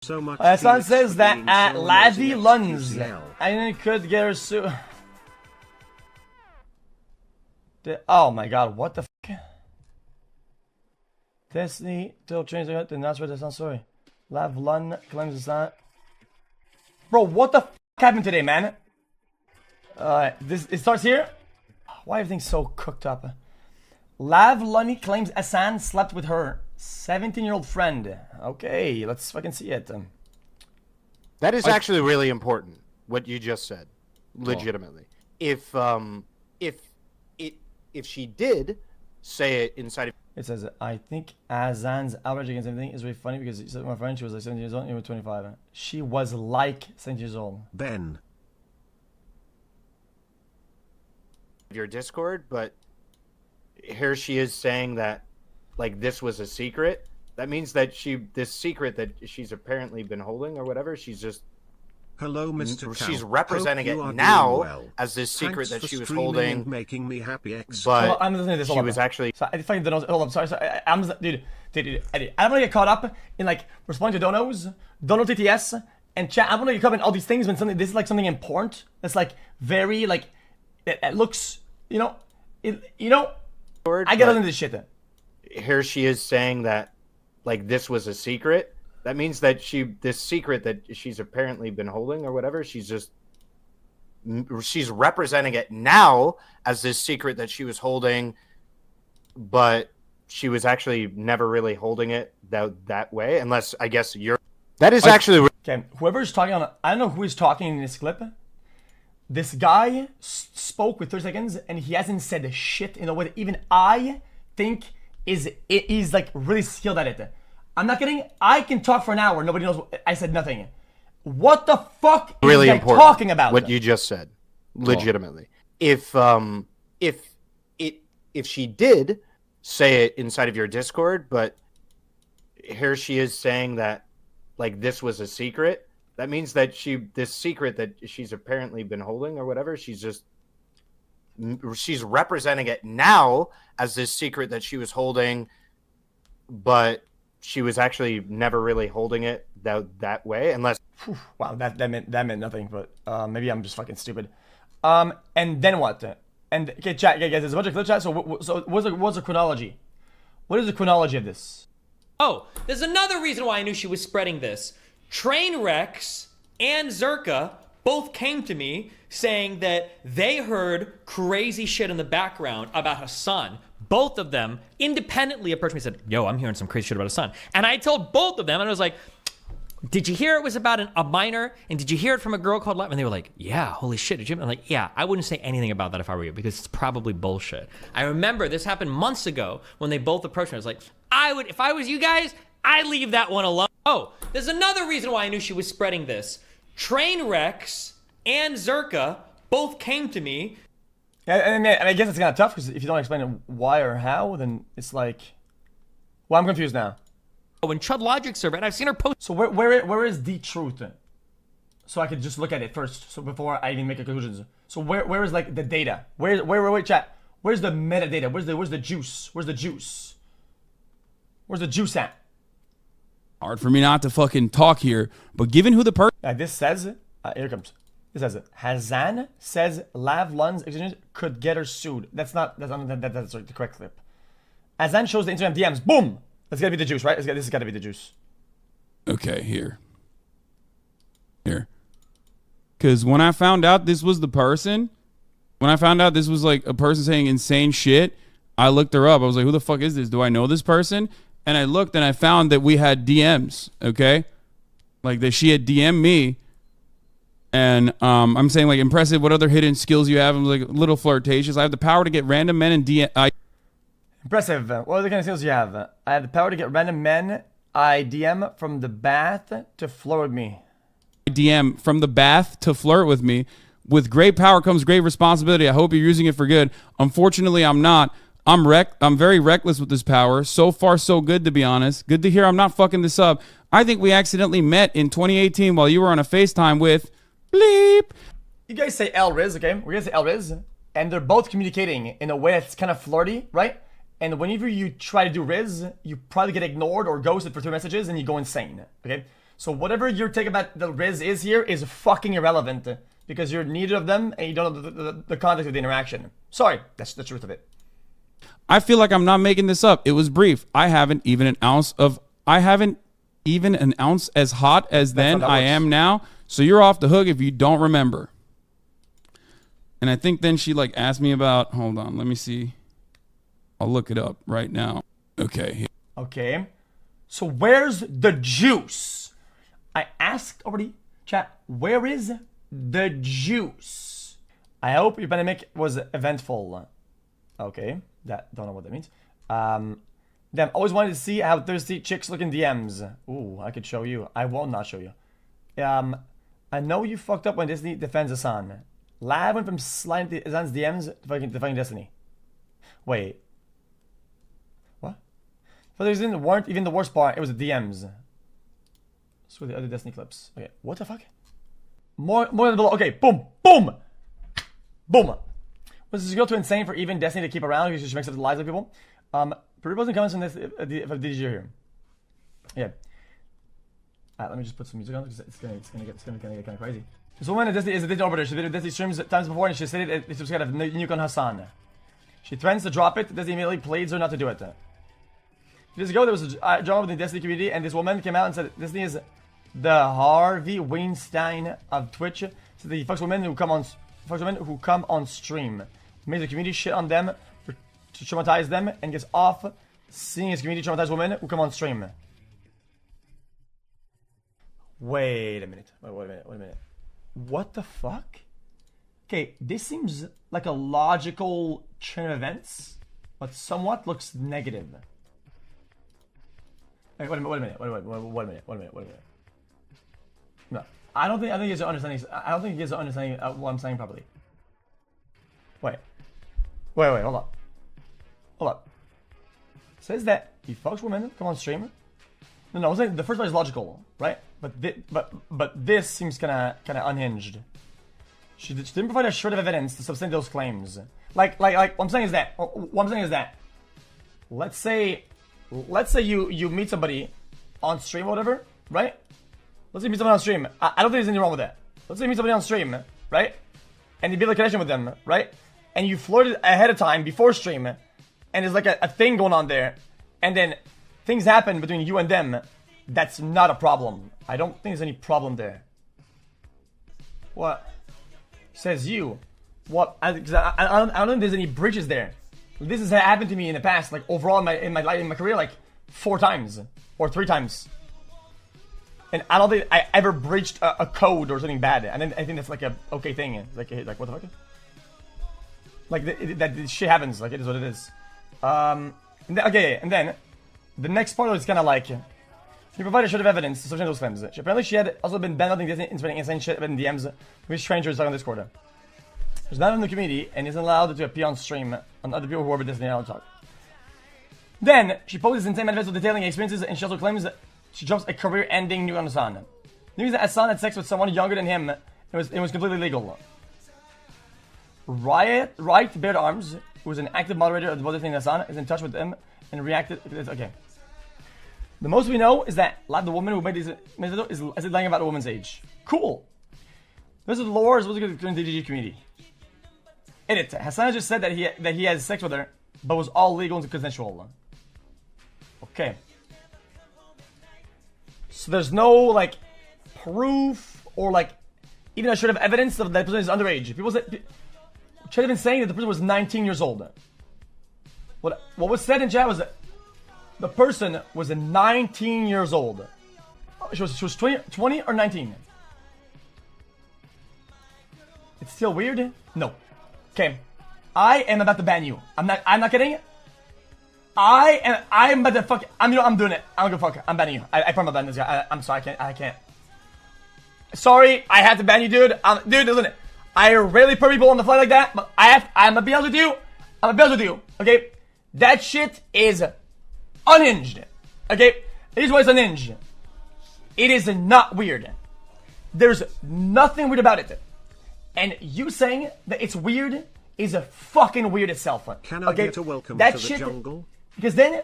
so much. Hasan says that at Lavi Luns, I could get her soon. Oh my god, what the fuck? Destiny still changed the announcement. That's not sorry. Lav Lun claims it's not. Bro, what the fuck happened today, man? It starts here. Why everything's so cooked up? Lav Lunny claims Hasan slept with her 17-year-old friend. Okay, let's fucking see it. That is actually really important. What you just said, legitimately. Oh. If she did say it inside of. It says, I think Hasan's outrage against everything is really funny because my friend, she was like 17 years old, you were 25. She was like 17 years old. Ben. Your Discord, but here she is saying that, like, this was a secret. That means that this secret that she's apparently been holding or whatever, she's just. Hello, Mr. She's representing it now as this secret that she was holding. Making me happy, but I'm listening to this. She was actually. So I find the notes. Hold on, sorry. I'm dude. I don't want to get caught up in like responding to donos, dono TTS, and chat. I want to get caught up in all these things when something. This is like something important. That's like very like. It looks, I get into this shit. Then here she is saying that, like, this was a secret. That means that this secret that she's apparently been holding or whatever, she's representing it now as this secret that she was holding, but she was actually never really holding it that way, unless I guess you're. That is actually. Okay, whoever's talking on, I don't know who is talking in this clip. This guy spoke with 30 seconds and he hasn't said shit in a way that even I think is like really skilled at it. I'm not kidding. I can talk for an hour. Nobody knows. I said nothing. What the fuck is really this guy talking about? What you just said, legitimately. If she did say it inside of your Discord, but here she is saying that, like, this was a secret. That means that this secret that she's apparently been holding or whatever, she's representing it now as this secret that she was holding, but she was actually never really holding it that way, unless. Wow, that meant nothing. But maybe I'm just fucking stupid. And then what? And okay, chat, guys, there's a bunch of clip chat. So what's the chronology? What is the chronology of this? Oh, there's another reason why I knew she was spreading this. Trainwrecks and Zerka both came to me saying that they heard crazy shit in the background about Hasan. Both of them independently approached me and said, yo, I'm hearing some crazy shit about Hasan. And I told both of them, and I was like, did you hear it was about a minor? And did you hear it from a girl called Lav? And they were like, yeah, holy shit, did you? I'm like, yeah, I wouldn't say anything about that if I were you, because it's probably bullshit. I remember this happened months ago when they both approached me. I was like, if I was you guys, I'd leave that one alone. Oh, there's another reason why I knew she was spreading this. Trainwrecks and Zerka both came to me. Yeah, and I guess it's kind of tough because if you don't explain why or how, then it's like, well, I'm confused now. Oh, and Chud Logic server, and I've seen her post. So where is the truth then? So I could just look at it first, so before I even make a conclusion. So where is like the data? Wait, chat. Where's the metadata? Where's the juice? Where's the juice? Where's the juice at? Hard for me not to fucking talk here, but given who the person. This says, here it comes. This says, Hasan says Lav Lun's execution could get her sued. That's the correct clip. Hasan shows the Instagram DMs. Boom! That's gotta be the juice, right? This has gotta be the juice. Okay, here. Because when I found out this was the person, when I found out this was like a person saying insane shit, I looked her up. I was like, who the fuck is this? Do I know this person? And I looked and I found that we had DMs, okay? Like that she had DM'd me. And I'm saying, like, impressive. What other hidden skills you have? I'm like, a little flirtatious. I have the power to get random men and DM. Impressive. What other kind of skills you have? I have the power to get random men. I DM from the bath to flirt with me. DM from the bath to flirt with me. With great power comes great responsibility. I hope you're using it for good. Unfortunately, I'm not. I'm very reckless with this power. So far, so good, to be honest. Good to hear I'm not fucking this up. I think we accidentally met in 2018 while you were on a FaceTime with bleep. You guys say Elriz, okay? We're gonna say Elriz, and they're both communicating in a way that's kind of flirty, right? And whenever you try to do Riz, you probably get ignored or ghosted for 2 messages and you go insane, okay? So whatever your take about the Riz is here is fucking irrelevant because you're neither of them and you don't know the context of the interaction. Sorry, that's the truth of it. I feel like I'm not making this up. It was brief. I haven't even an ounce as hot as then I am now. So you're off the hook if you don't remember. And I think then she like asked me about, hold on, let me see. I'll look it up right now. Okay. Okay. So where's the juice? I asked already, chat, where is the juice? I hope your pandemic was eventful. Okay. Don't know what that means. Damn, always wanted to see how thirsty chicks look in DMs. Ooh, I could show you. I will not show you. I know you fucked up when Disney defends Hasan. Lav went from sliding Hasan's DMs to fucking Destiny. Wait. What? But those weren't even the worst part. It was the DMs. Screw the other Destiny clips. Okay, what the fuck? More than below. Okay, boom, boom, boom. Was this girl too insane for even Destiny to keep around because she makes up the lives of people? Proposing comments on this if did you hear? Yeah. Let me just put some music on because it's gonna get kind of crazy. This woman is a Disney orbiter. She did Disney streams times before and she stated it was kind of nuke on Hasan. She threatens to drop it. Disney immediately pleads her not to do it. Years ago, there was a drama within the Disney community, and this woman came out and said Disney is the Harvey Weinstein of Twitch. So that he fucks women who come on stream. He makes the community shit on them to traumatize them, and gets off seeing his community traumatize women who come on stream. Wait a minute. Wait a minute. What the fuck? Okay, this seems like a logical chain of events, but somewhat looks negative. Wait a minute. No, I don't think he has an understanding. I don't think he has an understanding of what I'm saying properly. Wait, hold up. It says that he fucks women, come on stream. No, I'm saying the first part is logical, right? But this seems kind of unhinged. She didn't provide a shred of evidence to substantiate those claims. Like what I'm saying is that. Let's say you meet somebody on stream or whatever, right? Let's say you meet somebody on stream. I don't think there's anything wrong with that. Let's say you meet somebody on stream, right? And you build a connection with them, right? And you flirted ahead of time before stream, and there's like a thing going on there, and then things happen between you and them. That's not a problem. I don't think there's any problem there. What? Says you. What? I don't think there's any bridges there. This has happened to me in the past, like overall in my career, like 4 times or 3 times. And I don't think I ever breached a code or something bad. And then I think that's like a okay thing. Like what the fuck? Like that shit happens. Like it is what it is. And then the next part is kind of like she provided a shred of evidence to substantiate those claims. Apparently she had also been banned on Disney and spreading insane shit in DMs with strangers on Discord. She's not in the community and isn't allowed to appear on stream on other people who are Disney and talk. Then she posts insane manifesto detailing experiences and she also claims that she drops a career-ending nuke on Hasan. News that Hasan had sex with someone younger than him. It was completely legal. Right Bared Arms, who is an active moderator of the Disney Hasan, is in touch with him and reacted. Okay. The most we know is that the woman who made this is lying about a woman's age. Cool. This is the lore is what's good in the DG community. Edit. Hasan just said that he has sex with her, but was all legal and consensual. Okay. So there's no like proof or like even a shred of evidence that the person is underage. People should have been saying that the person was 19 years old. What was said in chat was that the person was 19 years old. She was 20 or 19. It's still weird? No. Okay. I am about to ban you. I'm not kidding. I'm about to fuck. I'm doing it. I don't give a fuck. I'm banning you. I promise I'm banning this guy. I'm sorry. I can't. Sorry. I have to ban you, dude. Dude, listen. I rarely put people on the fly like that, but I'm gonna be honest with you. Okay? That shit is unhinged. Okay? Here's why it's unhinged. It is not weird. There's nothing weird about it. And you saying that it's weird is a fucking weird itself. Can I get a welcome that to the shit, jungle? Because then,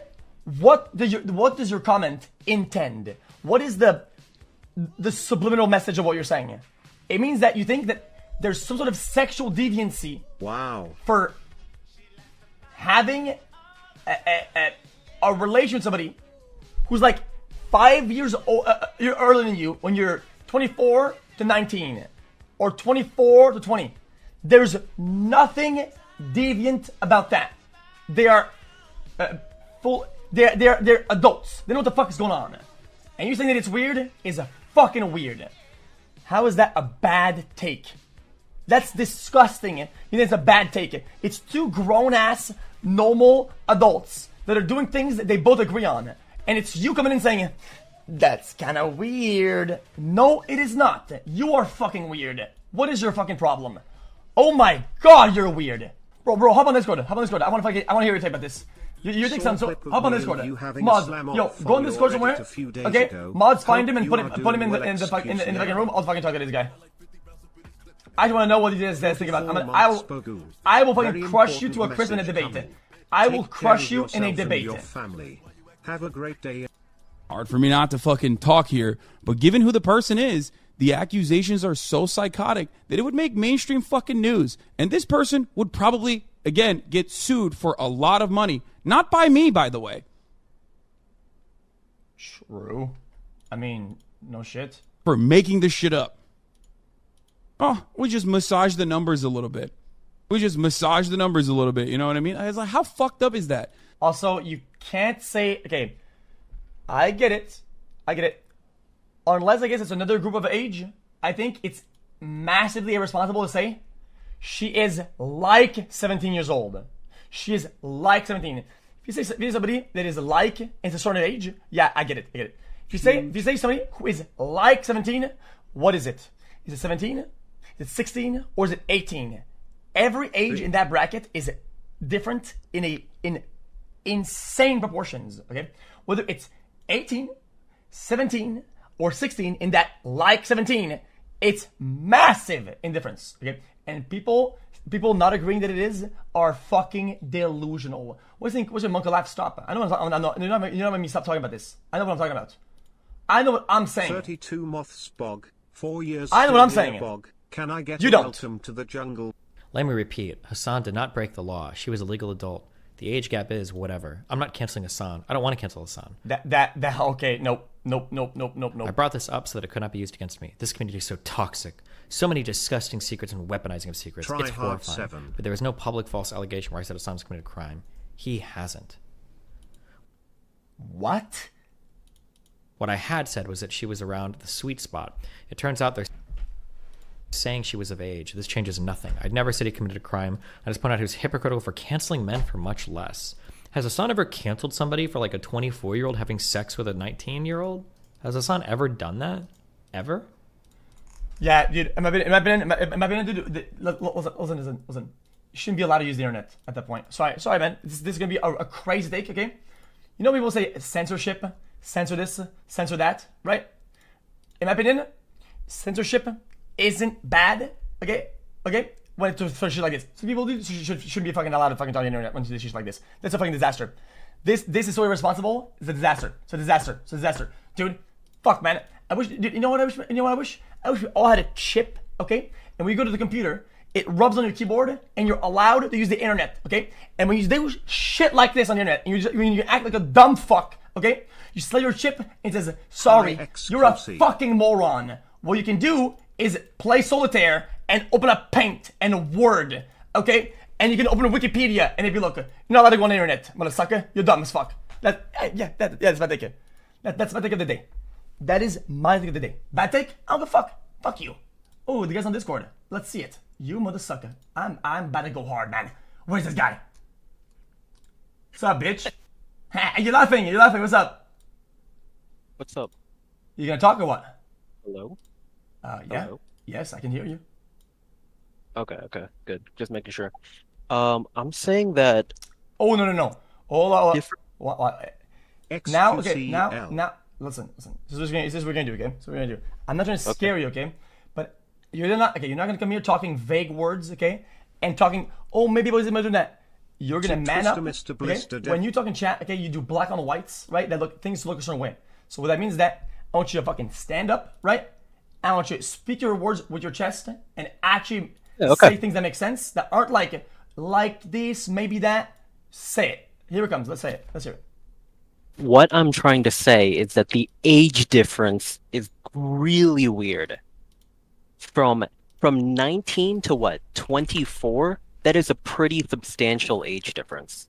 what does your comment intend? What is the the subliminal message of what you're saying. It means that you think that there's some sort of sexual deviancy Wow. for having a relation with somebody who's like 5 years earlier than you when you're 24 to 19 or 24 to 20. There's nothing deviant about that. They are they're adults. They know what the fuck is going on. And you saying that it's weird is fucking weird. How is that a bad take? That's disgusting. You think it's a bad take? It's two grown-ass, normal adults that are doing things that they both agree on. And it's you coming in saying, that's kind of weird. No, it is not. You are fucking weird. What is your fucking problem? Oh my god, you're weird. Bro, hop on Discord. Hop on Discord. I want to hear your take about this. You think so? Hop on Discord. Mods, yo, go on Discord somewhere. Okay, mods, find him and put him in the fucking room. I'll fucking talk to this guy. I just want to know what he is think about. I will fucking crush you to a crisp in a debate. I will crush you in a debate. Have a great day. Hard for me not to fucking talk here, but given who the person is, the accusations are so psychotic that it would make mainstream fucking news. And this person would probably, again, get sued for a lot of money. Not by me, by the way. True. I mean, no shit. For making this shit up. Oh, we just massage the numbers a little bit. You know what I mean? I was like, how fucked up is that? Also, you can't say, okay, I get it. Unless, I guess, it's another group of age, I think it's massively irresponsible to say she is like 17 years old. She is like 17. If you say somebody that is like, and it's a certain age, yeah, I get it. If you say somebody who is like 17, what is it? Is it 17? Is it 16? Or is it 18? Every age in that bracket is different in insane proportions, okay? Whether it's 18, 17, or 16 in that like 17, it's massive in difference, okay? And people not agreeing that it is are fucking delusional. What do you think? What's your Monka laugh? Stop. I know you know what I mean. Stop talking about this. I know what I'm talking about. I know what I'm saying. 32 moths bog. 4 years. I know what I'm saying. Bog. Can I get you a don't. welcome to the jungle? Let me repeat. Hasan did not break the law. She was a legal adult. The age gap is whatever. I'm not canceling Hasan. I don't want to cancel Hasan. Okay, nope. I brought this up so that it could not be used against me. This community is so toxic. So many disgusting secrets and weaponizing of secrets. It's horrifying. But there is no public false allegation where I said Hasan's committed a crime. He hasn't. What? What I had said was that she was around the sweet spot. It turns out they're saying she was of age. This changes nothing. I'd never said he committed a crime. I just pointed out he was hypocritical for canceling men for much less. Has Hasan ever canceled somebody for like a 24-year-old having sex with a 19-year-old? Has Hasan ever done that? Ever? Yeah, dude. In my opinion, dude. Listen. You shouldn't be allowed to use the internet at that point. Sorry, man. This is gonna be a crazy take, okay? You know, people say censorship, censor this, censor that, right? In my opinion, censorship isn't bad, okay? When it's for shit like this. So people shouldn't be fucking allowed to fucking talk on the internet when they do shit like this. That's a fucking disaster. This is so irresponsible. It's a disaster. It's a disaster. Dude, fuck, man. I wish, dude, you know what I wish? I wish we all had a chip, okay? And when you go to the computer, it rubs on your keyboard and you're allowed to use the internet, okay? And when you do shit like this on the internet, and when you act like a dumb fuck, okay? You slay your chip and it says, sorry, you're a fucking moron. What you can do is play solitaire and open up Paint and Word, okay? And you can open Wikipedia and if you look, you're not allowed to go on the internet, motherfucker. You're dumb as fuck. That's my take. That's my take of the day. That is my take of the day. Bad take? I don't give a fuck. Fuck you. Oh, the guy's on Discord. Let's see it. You motherfucker. I'm about to go hard, man. Where's this guy? What's up, bitch? You're laughing. What's up? What's up? You gonna talk or what? Hello? Yeah. Hello? Yes, I can hear you. Okay, good. Just making sure. I'm saying that... Oh, no. Hold on. Different... What? Now, okay, now, listen. This is what we're gonna do, okay? So we're gonna do. I'm not trying to scare you, okay? But you're not gonna come here talking vague words, okay? And talking, oh, maybe I was doing that. You're gonna man up, okay? When you talk in chat, okay, you do black on whites, right? Things look a certain way. So what that means is that I want you to fucking stand up, right? I want you to speak your words with your chest and actually say things that make sense, that aren't like this, maybe that. Say it. Here it comes. Let's say it. Let's hear it. What I'm trying to say is that the age difference is really weird. From 19 to what, 24? That is a pretty substantial age difference.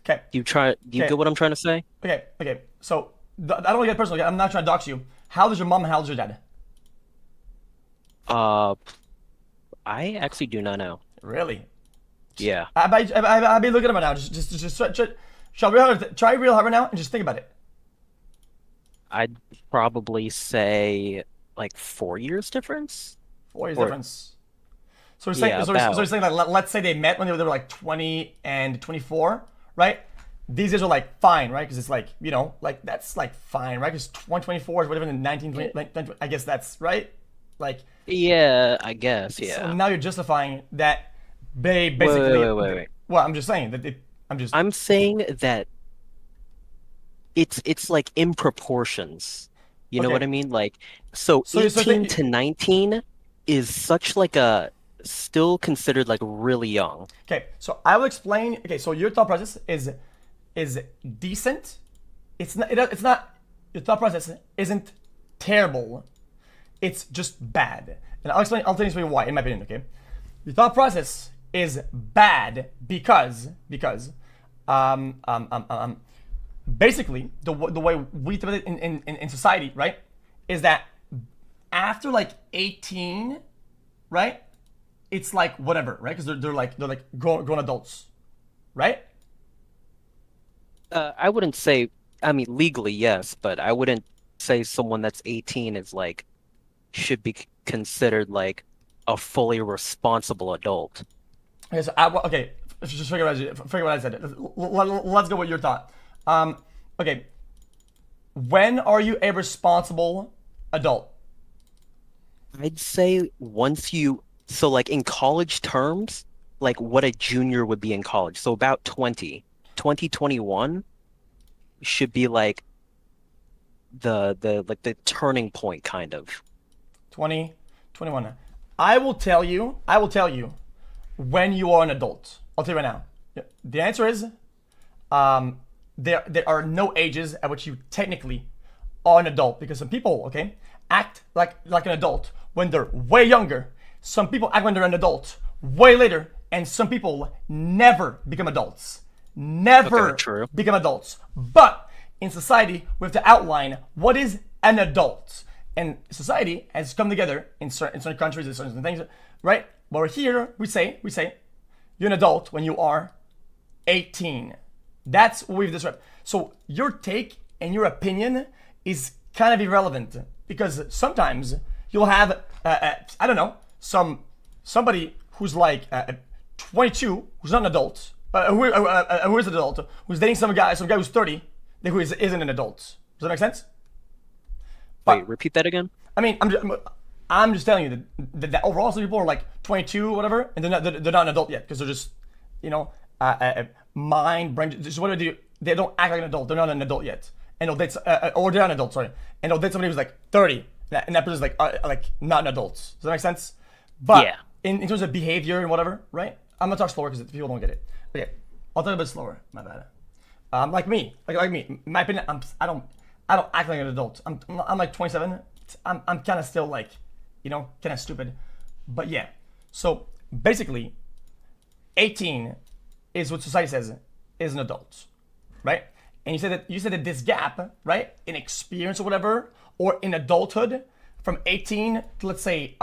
Okay. Do you get what I'm trying to say? Okay. So I don't want to get personal. Okay? I'm not trying to dox you. How old is your mom and how old is your dad? I actually do not know. Really? Yeah. I'll be looking at it now. Just try real hard right now and just think about it. I'd probably say like 4 years difference. 4 years difference. So we're saying, Yeah, we're saying like, let's say they met when they were like 20 and 24, right? These guys are like fine, right? Because it's like, you know, like that's like fine, right? Because 24 is whatever, and 19, 20, like, I guess that's right. Like, Yeah, I guess, yeah. so now you're justifying that they basically. Wait. Well, I'm just saying that I'm saying that it's like in proportions. You know Okay. what I mean? Like, so So 18 to 19 is such like a still considered like really young. Okay, so I will explain. Okay, so your thought process is decent. It's not. It's not. Your thought process isn't terrible. It's just bad, and I'll explain. I'll tell you why, in my opinion. Okay, your thought process is bad because basically the way we think of it in society, right, is that after like 18, right, it's like whatever, right? Because they're like grown adults, right? I wouldn't say, I mean, legally, yes, but I wouldn't say someone that's 18 is like, should be considered like a fully responsible adult. Okay, so okay, just figure what I said. Let's go with your thought. Okay, when are you a responsible adult? I'd say so like in college terms, like what a junior would be in college. So about 2021 should be like the turning point kind of. 2021. I will tell you when you are an adult. I'll tell you right now. The answer is there are no ages at which you technically are an adult, because some people, okay, act like an adult when they're way younger. Some people act when they're an adult way later, and some people never become adults. Never Okay, true. become adults. But in society, we have to outline what is an adult. And society has come together in certain countries and certain things, right? But we're here, we say, you're an adult when you are 18. That's what we've described. So your take and your opinion is kind of irrelevant, because sometimes you'll have, I don't know, somebody who's like 22, who's not an adult, who is an adult, who's dating some guy who's 30, who isn't an adult. Does that make sense? Wait, repeat that again? I mean, I'm just telling you that overall, some people are like 22 or whatever, and they're not an adult yet, because they're just, you know, mind, brain, just what do they don't act like an adult. They're not an adult yet, and they'll date, or they're not an adult, sorry, and they'll date somebody who's like 30, and that person's like not an adult. Does that make sense? But Yeah. in terms of behavior and whatever, right? I'm gonna talk slower because people don't get it. Okay, I'll talk a bit slower. My bad. Like me, in my opinion, I don't act like an adult. I'm like 27. I'm kind of still like, you know, kind of stupid. But yeah. So basically, 18 is what society says is an adult, right? And you said that this gap, right, in experience or whatever, or in adulthood, from 18 to let's say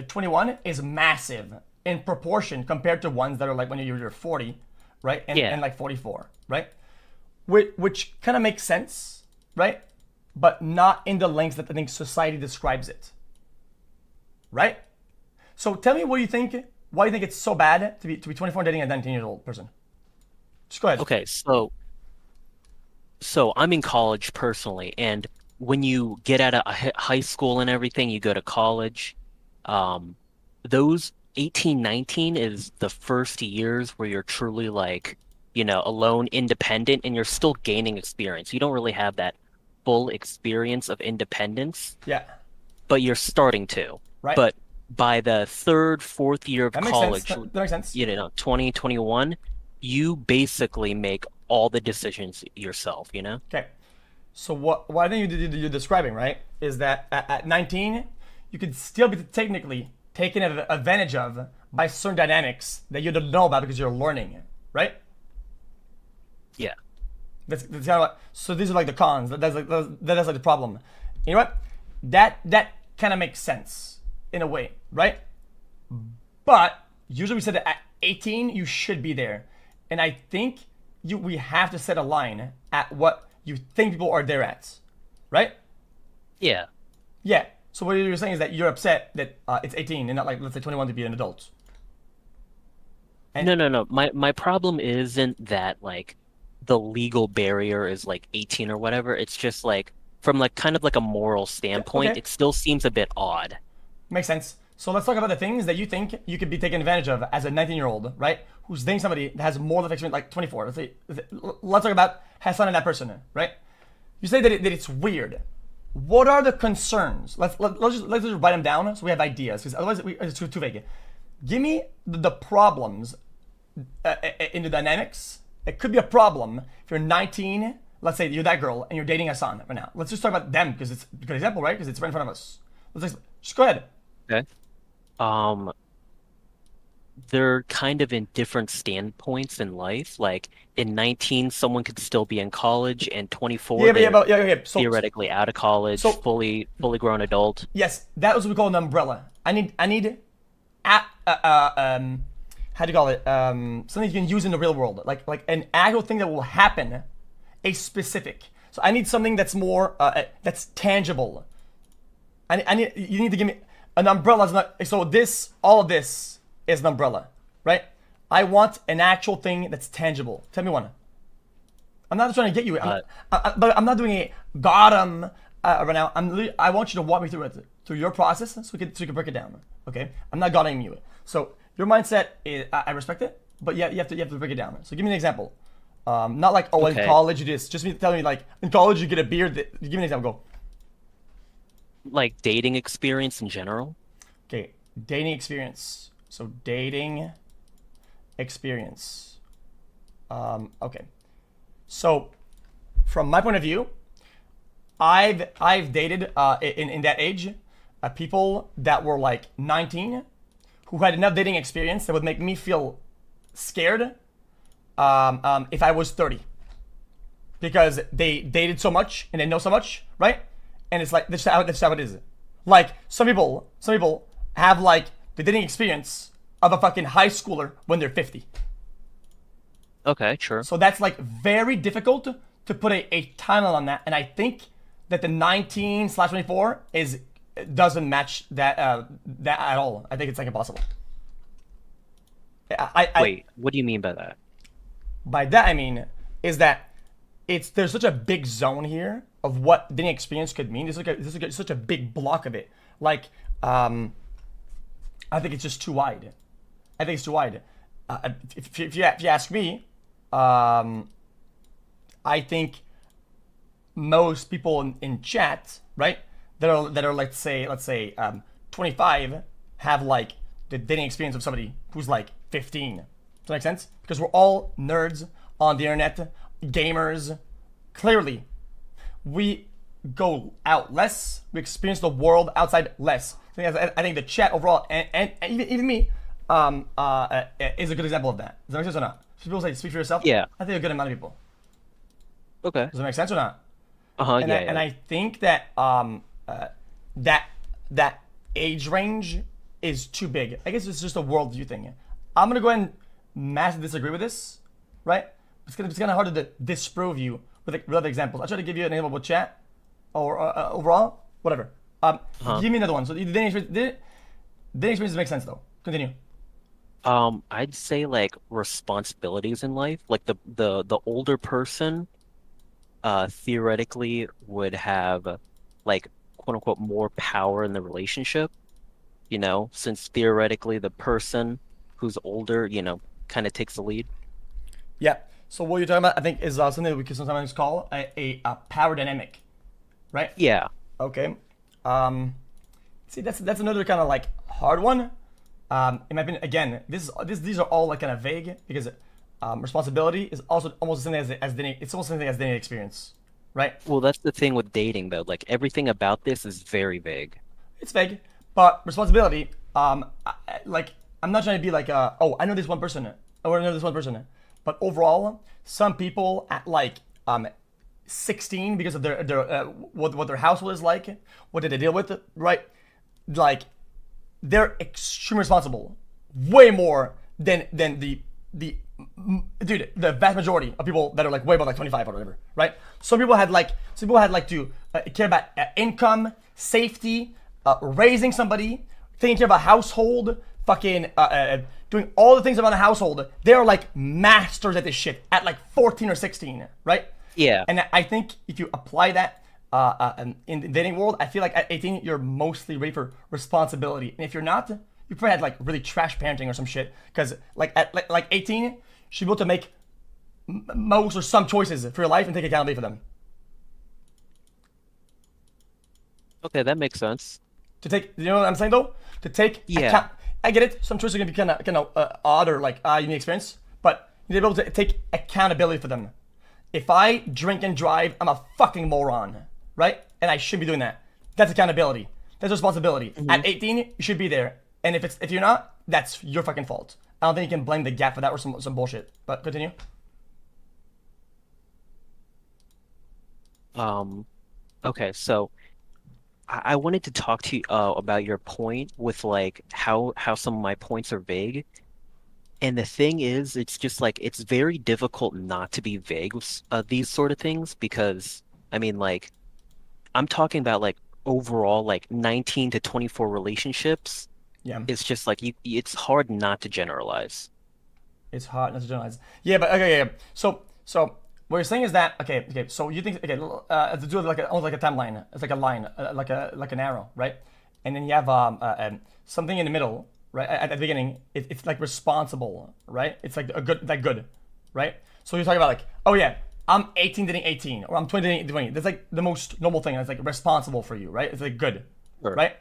21 is massive in proportion compared to ones that are like when you're 40, right, and like 44, right? Which kind of makes sense, right? But not in the lengths that I think society describes it, right? So tell me, why you think it's so bad to be 24 and dating a 19-year-old person? Just go ahead. Okay, so I'm in college personally, and when you get out of high school and everything, you go to college. Those 18, 19 is the first years where you're truly like, you know, alone, independent, and you're still gaining experience. You don't really have that full experience of independence, Yeah. but you're starting to. Right. But by the third, fourth year of That makes sense. college, That makes sense. 2021, you basically make all the decisions yourself, Okay. So what I think you're describing, right, is that at 19, you could still be technically taken advantage of by certain dynamics that you don't know about because you're learning, right? Yeah. That's kind of like, so these are like the cons. That's like the problem. You know what? That kind of makes sense in a way, right? But usually we said that at 18 you should be there, and I think we have to set a line at what you think people are there at, right? Yeah. Yeah. So what you're saying is that you're upset that it's 18 and not like, let's say, 21 to be an adult. No. My problem isn't that like the legal barrier is like 18 or whatever. It's just like from like kind of like a moral standpoint, okay. it still seems a bit odd. Makes sense. So let's talk about the things that you think you could be taken advantage of as a 19-year-old, right? Who's dating somebody that has more life experience, like 24. Let's talk about Hasan and that person, right? You say that it's weird. What are the concerns? Let's just write them down so we have ideas, because otherwise it's too vague. Give me the problems in the dynamics. It could be a problem if you're 19. Let's say you're that girl and you're dating Hasan right now. Let's just talk about them because it's a good example, right? Because it's right in front of us. Just go ahead. Okay. They're kind of in different standpoints in life. Like in 19, someone could still be in college, and 24, they're theoretically out of college, fully grown adult. Yes, that was what we call an umbrella. I need how do you call it? Something you can use in the real world, like an actual thing that will happen, a specific. So I need something that's more that's tangible. You need to give me an umbrella. Is not so. All of this is an umbrella, right? I want an actual thing that's tangible. Tell me one. I'm not trying to get you. But I'm not doing a got 'em right now. I want you to walk me through it, through your process, so we can break it down. Okay? I'm not gotting you. So your mindset is, I respect it, but yeah, you have to break it down. So give me an example. Not like in college you do this. Just tell me like in college you get a beer. Give me an example. Go. Like dating experience in general. Okay, dating experience. So dating experience. Okay. So from my point of view, I've dated in that age people that were like 19 who had enough dating experience that would make me feel scared if I was 30, because they dated so much and they know so much, right? And it's like that's how it is. Like some people have like the dating experience of a fucking high schooler when they're 50. Okay, sure. So that's like very difficult to put a timeline on that, and I think that the 19/24 doesn't match that at all. I think it's like impossible. Wait, what do you mean by that? By that I mean is that there's such a big zone here of what dating experience could mean. There's such a big block of it. Like I think it's just too wide. I think it's too wide. If you ask me, I think most people in chat, right, that are let's say 25 have like the dating experience of somebody who's like 15. Does that make sense? Because we're all nerds on the internet, gamers. Clearly, we go out less. We experience the world outside less. I think the chat overall, and even me, is a good example of that. Does that make sense or not? So people say, speak for yourself. Yeah. I think a good amount of people. Okay. Does that make sense or not? Yeah. And I think that that age range is too big. I guess it's just a worldview thing. I'm gonna go ahead and massively disagree with this, right? It's kind of hard to disprove you with other examples. I'll try to give you an example with chat or overall, whatever. Give me another one. So the dating experience makes sense though. Continue. I'd say like responsibilities in life. Like the older person, theoretically would have like quote unquote more power in the relationship. Since theoretically the person who's older, kind of takes the lead. Yeah. So what you're talking about, I think, is something that we can sometimes call a power dynamic. right? Yeah. Okay. See, that's another kind of like hard one. In my opinion, again, these are all like kind of vague because responsibility is also almost the same as dating. It's almost the same thing as dating experience, right? Well, that's the thing with dating, though. Like, everything about this is very vague. It's vague, but responsibility. Like I'm not trying to be like, oh, I know this one person, or I know this one person, but overall, some people at like 16 because of their what their household is like, what did they deal with, right? Like they're extremely responsible, way more than the dude, the vast majority of people that are like way above like 25 or whatever, right? Some people had to care about income, safety, raising somebody, taking care of a household, fucking doing all the things around a household. They're like masters at this shit at like 14 or 16, right? Yeah. And I think if you apply that in the dating world, I feel like at 18 you're mostly ready for responsibility, and if you're not, you probably had like really trash parenting or some shit. Because like at like 18, you should be able to make most or some choices for your life and take accountability for them. Okay, that makes sense. To take, you know what I'm saying though? To take Yeah. I get it. Some choices are gonna be kind of odd or like you need experience, but you need to be able to take accountability for them. If I drink and drive, I'm a fucking moron, right? And I shouldn't be doing that. That's accountability. That's responsibility. At 18, you should be there. And if you're not, that's your fucking fault. I don't think you can blame the gap for that or some bullshit. But continue. Okay, so I wanted to talk to you about your point with like how some of my points are vague. And the thing is, it's just like it's very difficult not to be vague with these sort of things because I mean, like, I'm talking about like overall like 19 to 24 relationships. Yeah. It's just like it's hard not to generalize. It's hard not to generalize. Yeah, but okay, yeah. So what you're saying is that okay. So you think to do it like almost like a timeline. It's like a line, like an arrow, right? And then you have something in the middle, right? At the beginning, it's like responsible, right? It's like a good, right? So you're talking about like, oh yeah, I'm 18 dating 18, or I'm 20 dating 20. That's like the most normal thing. It's like responsible for you, right? It's like good, Sure. right?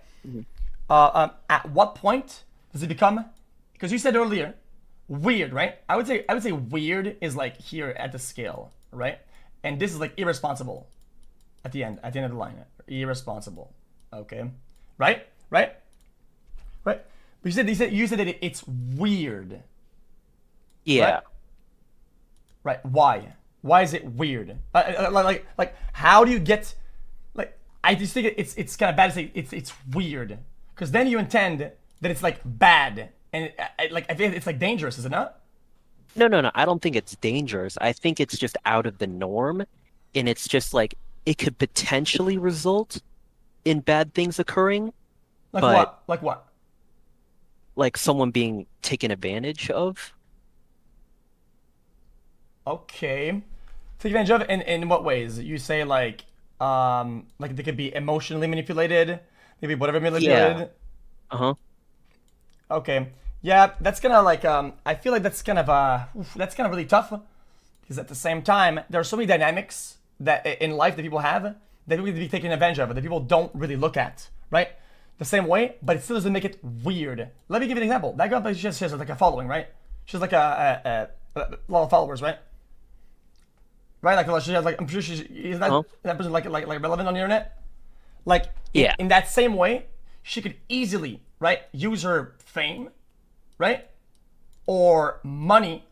At what point does it become? Because you said earlier, weird, right? I would say weird is like here at the scale, right? And this is like irresponsible at the end of the line. Irresponsible, okay? Right? But you said that it's weird. Yeah. Right? Why? Why is it weird? Like how do you get? Like I just think it's kind of bad to say it's weird because then you intend that it's like bad and I feel it's like dangerous, is it not? No. I don't think it's dangerous. I think it's just out of the norm, and it's just like it could potentially result in bad things occurring. Like but, what? Like what? Like someone being taken advantage of. Okay. Take advantage of in what ways? You say like they could be emotionally manipulated, maybe whatever manipulated. Yeah. Uh-huh. Okay. Yeah, that's kind of like I feel like that's kind of really tough because at the same time there are so many dynamics that in life that people have that people need to be taken advantage of that people don't really look at, right? The same way, but it still doesn't make it weird. Let me give you an example. That girl, she has like a following, right? She's like a lot of followers, right? Right, like she has like I'm sure is that person like relevant on the internet? Like Yeah. in that same way, she could easily use her fame, right, or money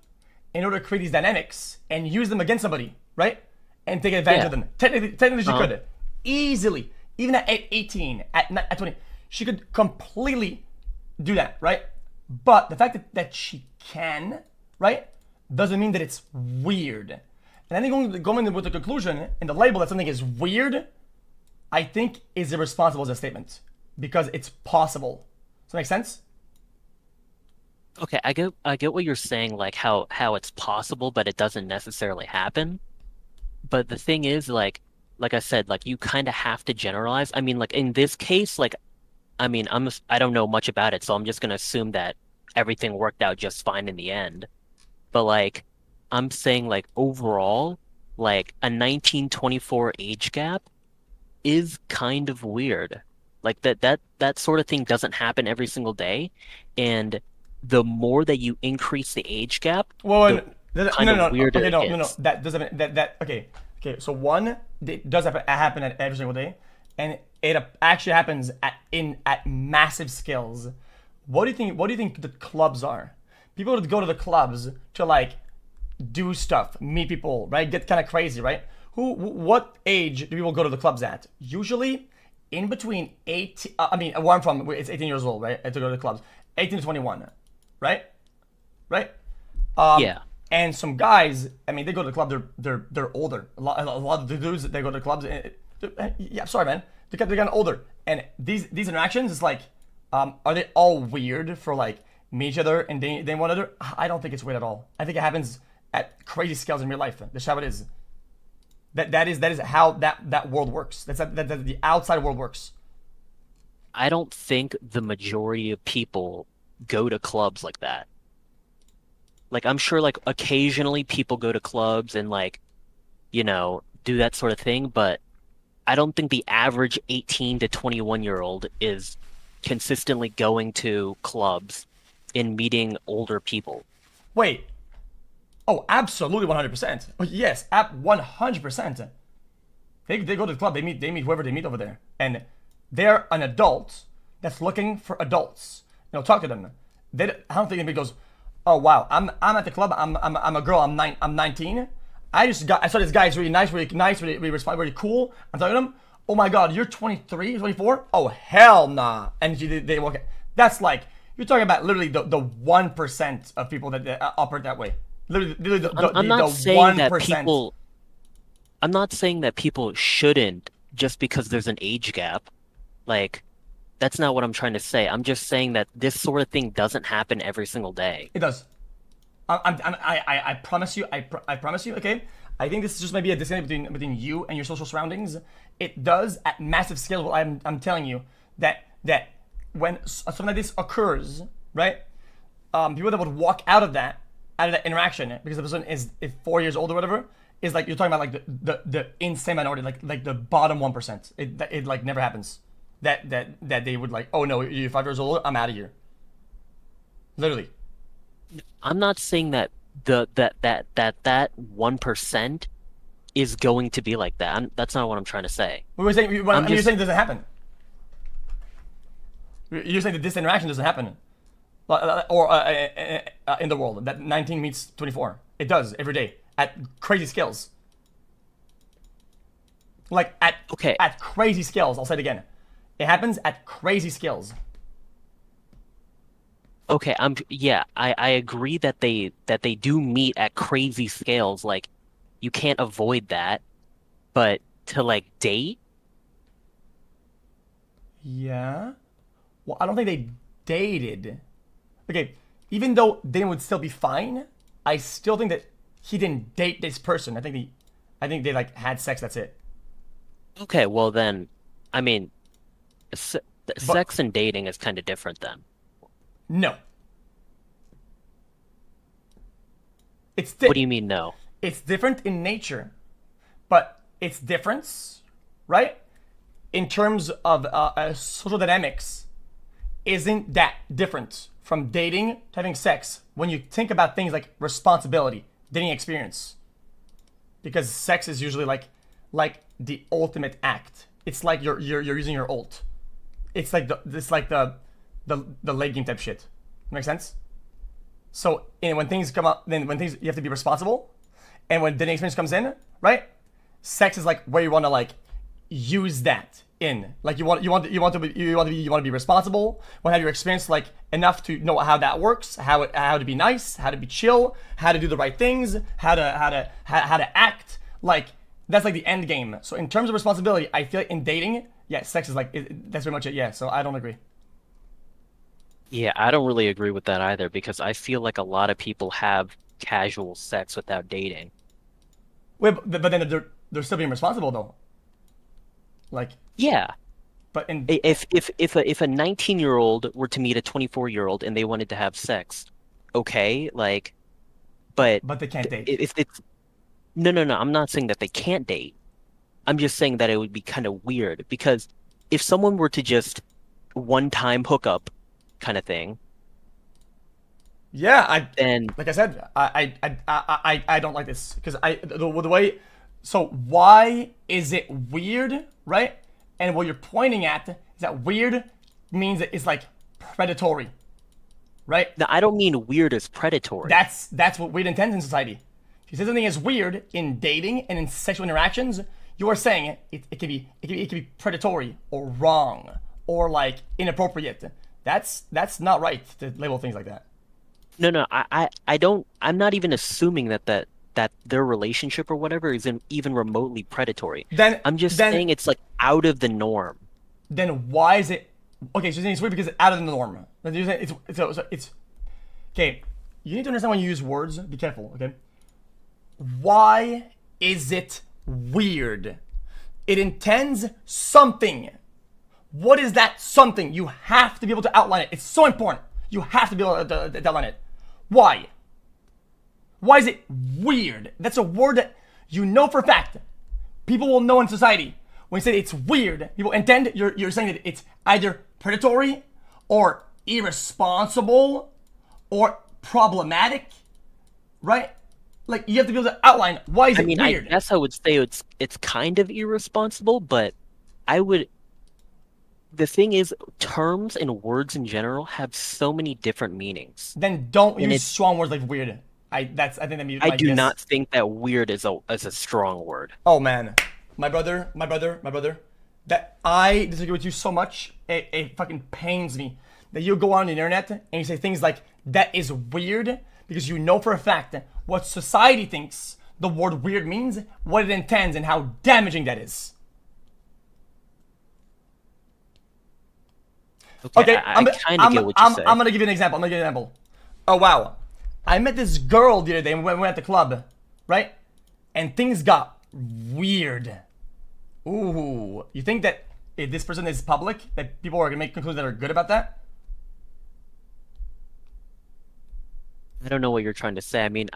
in order to create these dynamics and use them against somebody, right, and take advantage of them. Technically, she could easily, even at 18, at 20, she could completely do that, right? But the fact that she can, right, doesn't mean that it's weird. And I think going with the conclusion and the label that something is weird, I think is irresponsible as a statement because it's possible. Does that make sense? Okay, I get what you're saying, like how it's possible, but it doesn't necessarily happen. But the thing is, like I said, like you kind of have to generalize. I mean, like in this case, like, I mean, I don't know much about it, so I'm just gonna assume that everything worked out just fine in the end. But like, I'm saying like overall, like a 19-24 age gap, is kind of weird. Like that sort of thing doesn't happen every single day, and the more that you increase the age gap, Well, the kind of weirder okay, no, it no, no. gets. That doesn't. That okay. Okay. So one, it does happen at every single day, and it actually happens at massive scales. What do you think? What do you think the clubs are? People go to the clubs to like do stuff, meet people, right? Get kind of crazy, right? What age do people go to the clubs at? Usually, in between 18. I mean, where I'm from, it's 18 years old, right? To go to the clubs, 18 to 21, right? Right. Yeah. And some guys, I mean, they go to the club. They're older. A lot of the dudes that they go to the clubs. Yeah, sorry, man. They're getting older, and these interactions is like, are they all weird for like meet each other and they one another? I don't think it's weird at all. I think it happens at crazy scales in real life. That's how it is. That is how that world works. That's the outside world works. I don't think the majority of people go to clubs like that. Like, I'm sure, like, occasionally people go to clubs and, like, do that sort of thing, but I don't think the average 18 to 21-year-old is consistently going to clubs and meeting older people. Wait. Oh, absolutely 100%. Oh, yes, 100%. They go to the club. They meet whoever they meet over there, and they're an adult that's looking for adults. Talk to them. I don't think anybody goes, oh wow, I'm at the club. I'm a girl. I'm 19. I saw this guy. He's really nice, really cool. I'm talking to him. Oh my god, you're 23, 24? Oh hell nah. And they walk. That's like, you're talking about literally the 1% of people that operate that way. Literally I'm not the saying 1%. that people. I'm not saying that people shouldn't just because there's an age gap. Like, that's not what I'm trying to say. I'm just saying that this sort of thing doesn't happen every single day. It does. I promise you. I promise you. Okay. I think this is just maybe a disconnect between you and your social surroundings. It does at massive scale. What I'm telling you that when something like this occurs, right? People that would walk out of that interaction because the person is 4 years old or whatever, is like, you're talking about like the insane minority, like the bottom 1%. It like never happens. That they would like, oh no, you're 5 years old, I'm out of here. Literally. I'm not saying that that 1% is going to be like that. That's not what I'm trying to say. You're saying it doesn't happen. You're saying that this interaction doesn't happen, or in the world that 19 meets 24. It does every day at crazy scales. Like at crazy scales. I'll say it again. It happens at crazy scales. Okay, I agree that they do meet at crazy scales. Like, you can't avoid that, but to like date? Yeah. Well, I don't think they dated. Okay, even though they would still be fine, I still think that he didn't date this person. I think they like had sex. That's it. Okay, well then, I mean, sex and dating is kind of different then. No. What do you mean no? It's different in nature, but its difference, right, in terms of social dynamics, isn't that different from dating to having sex when you think about things like responsibility, dating experience. Because sex is usually like the ultimate act. It's like you're using your ult. It's like the late game type shit. Make sense? So when things come up, then you have to be responsible, and when dating experience comes in, right? Sex is like where you want to like use that in. Like you want to be responsible. You want to have your experience like enough to know how that works, how to be nice, how to be chill, how to do the right things, how to act. Like that's like the end game. So in terms of responsibility, I feel like in dating, yeah, sex is like that's pretty much it. Yeah. So I don't agree. Yeah, I don't really agree with that either because I feel like a lot of people have casual sex without dating. Wait, but then they're still being responsible though. Like yeah, but if a 19-year-old were to meet a 24-year-old and they wanted to have sex, okay, like, but they can't date. If it's no, I'm not saying that they can't date. I'm just saying that it would be kind of weird because if someone were to just one-time hookup kind of thing, Yeah, then like I said, I don't like this because the way. So why is it weird, right? And what you're pointing at is that weird means that it's like predatory, right? now I don't mean weird as predatory. That's what weird intends in society. If you say something is weird in dating and in sexual interactions, you are saying it can be predatory or wrong or like inappropriate. That's not right to label things like that. No, I don't. I'm not even assuming that their relationship or whatever is even remotely predatory. I'm just saying it's like out of the norm. Then why is it okay? So you're saying it's weird because it's out of the norm. Then you're saying it's okay. You need to understand when you use words. Be careful, okay? Why is it weird? It intends something. What is that something? You have to be able to outline it. It's so important. You have to be able to outline it. Why? Why is it weird? That's a word that you know for a fact. People will know in society. When you say it's weird, people intend, you're saying that it's either predatory or irresponsible or problematic, right? Like, you have to be able to outline why is it weird. I guess I would say it's kind of irresponsible, but I would... The thing is, terms and words in general have so many different meanings. Then don't use strong words like weird. I think that I do not think that weird is a strong word. Oh man, my brother. That I disagree with you so much. It fucking pains me that you go on the internet and you say things like that is weird because you know for a fact what society thinks the word weird means, what it intends, and how damaging that is. Okay, I kind of get what you say. I'm gonna give you an example. Oh wow, I met this girl the other day when we went at the club, right? And things got weird. Ooh, you think that if this person is public, that people are gonna make conclusions that are good about that? I don't know what you're trying to say. I mean,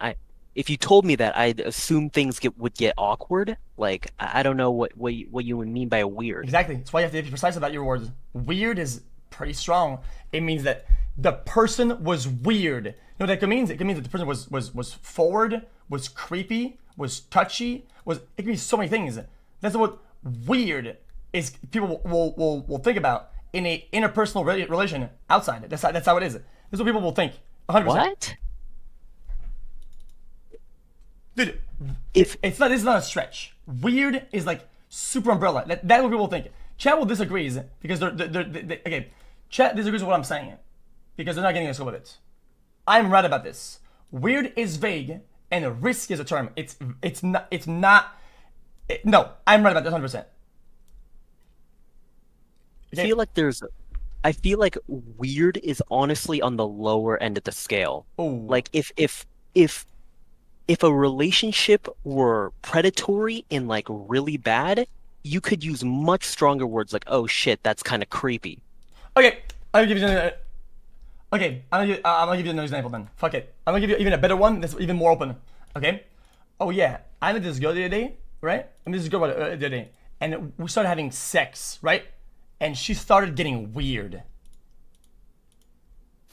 if you told me that, I'd assume things would get awkward. Like, I don't know what you would mean by weird. Exactly. That's why you have to be precise about your words. Weird is pretty strong. It means that the person was weird. You know what that means? It can mean that the person was forward, was creepy, was touchy, it can be so many things. That's what weird is. People will think about in a interpersonal relation outside. That's how it is. That's what people will think. 100%. What? Dude, this is not a stretch. Weird is like super umbrella. That's what people think. Chad will disagree because okay. Chad disagrees with what I'm saying because they're not getting a scope of it. I'm right about this. Weird is vague and risk is a term. No, I'm right about this 100%. Okay? I feel like weird is honestly on the lower end of the scale. Ooh. Like if a relationship were predatory and like really bad, you could use much stronger words like, oh shit, that's kind of creepy. Okay, I'm gonna give you another example then. Fuck it. I'm gonna give you even a better one that's even more open. Okay? Oh yeah, I met this girl the other day, right? I met this girl the other day, and we started having sex, right? And she started getting weird.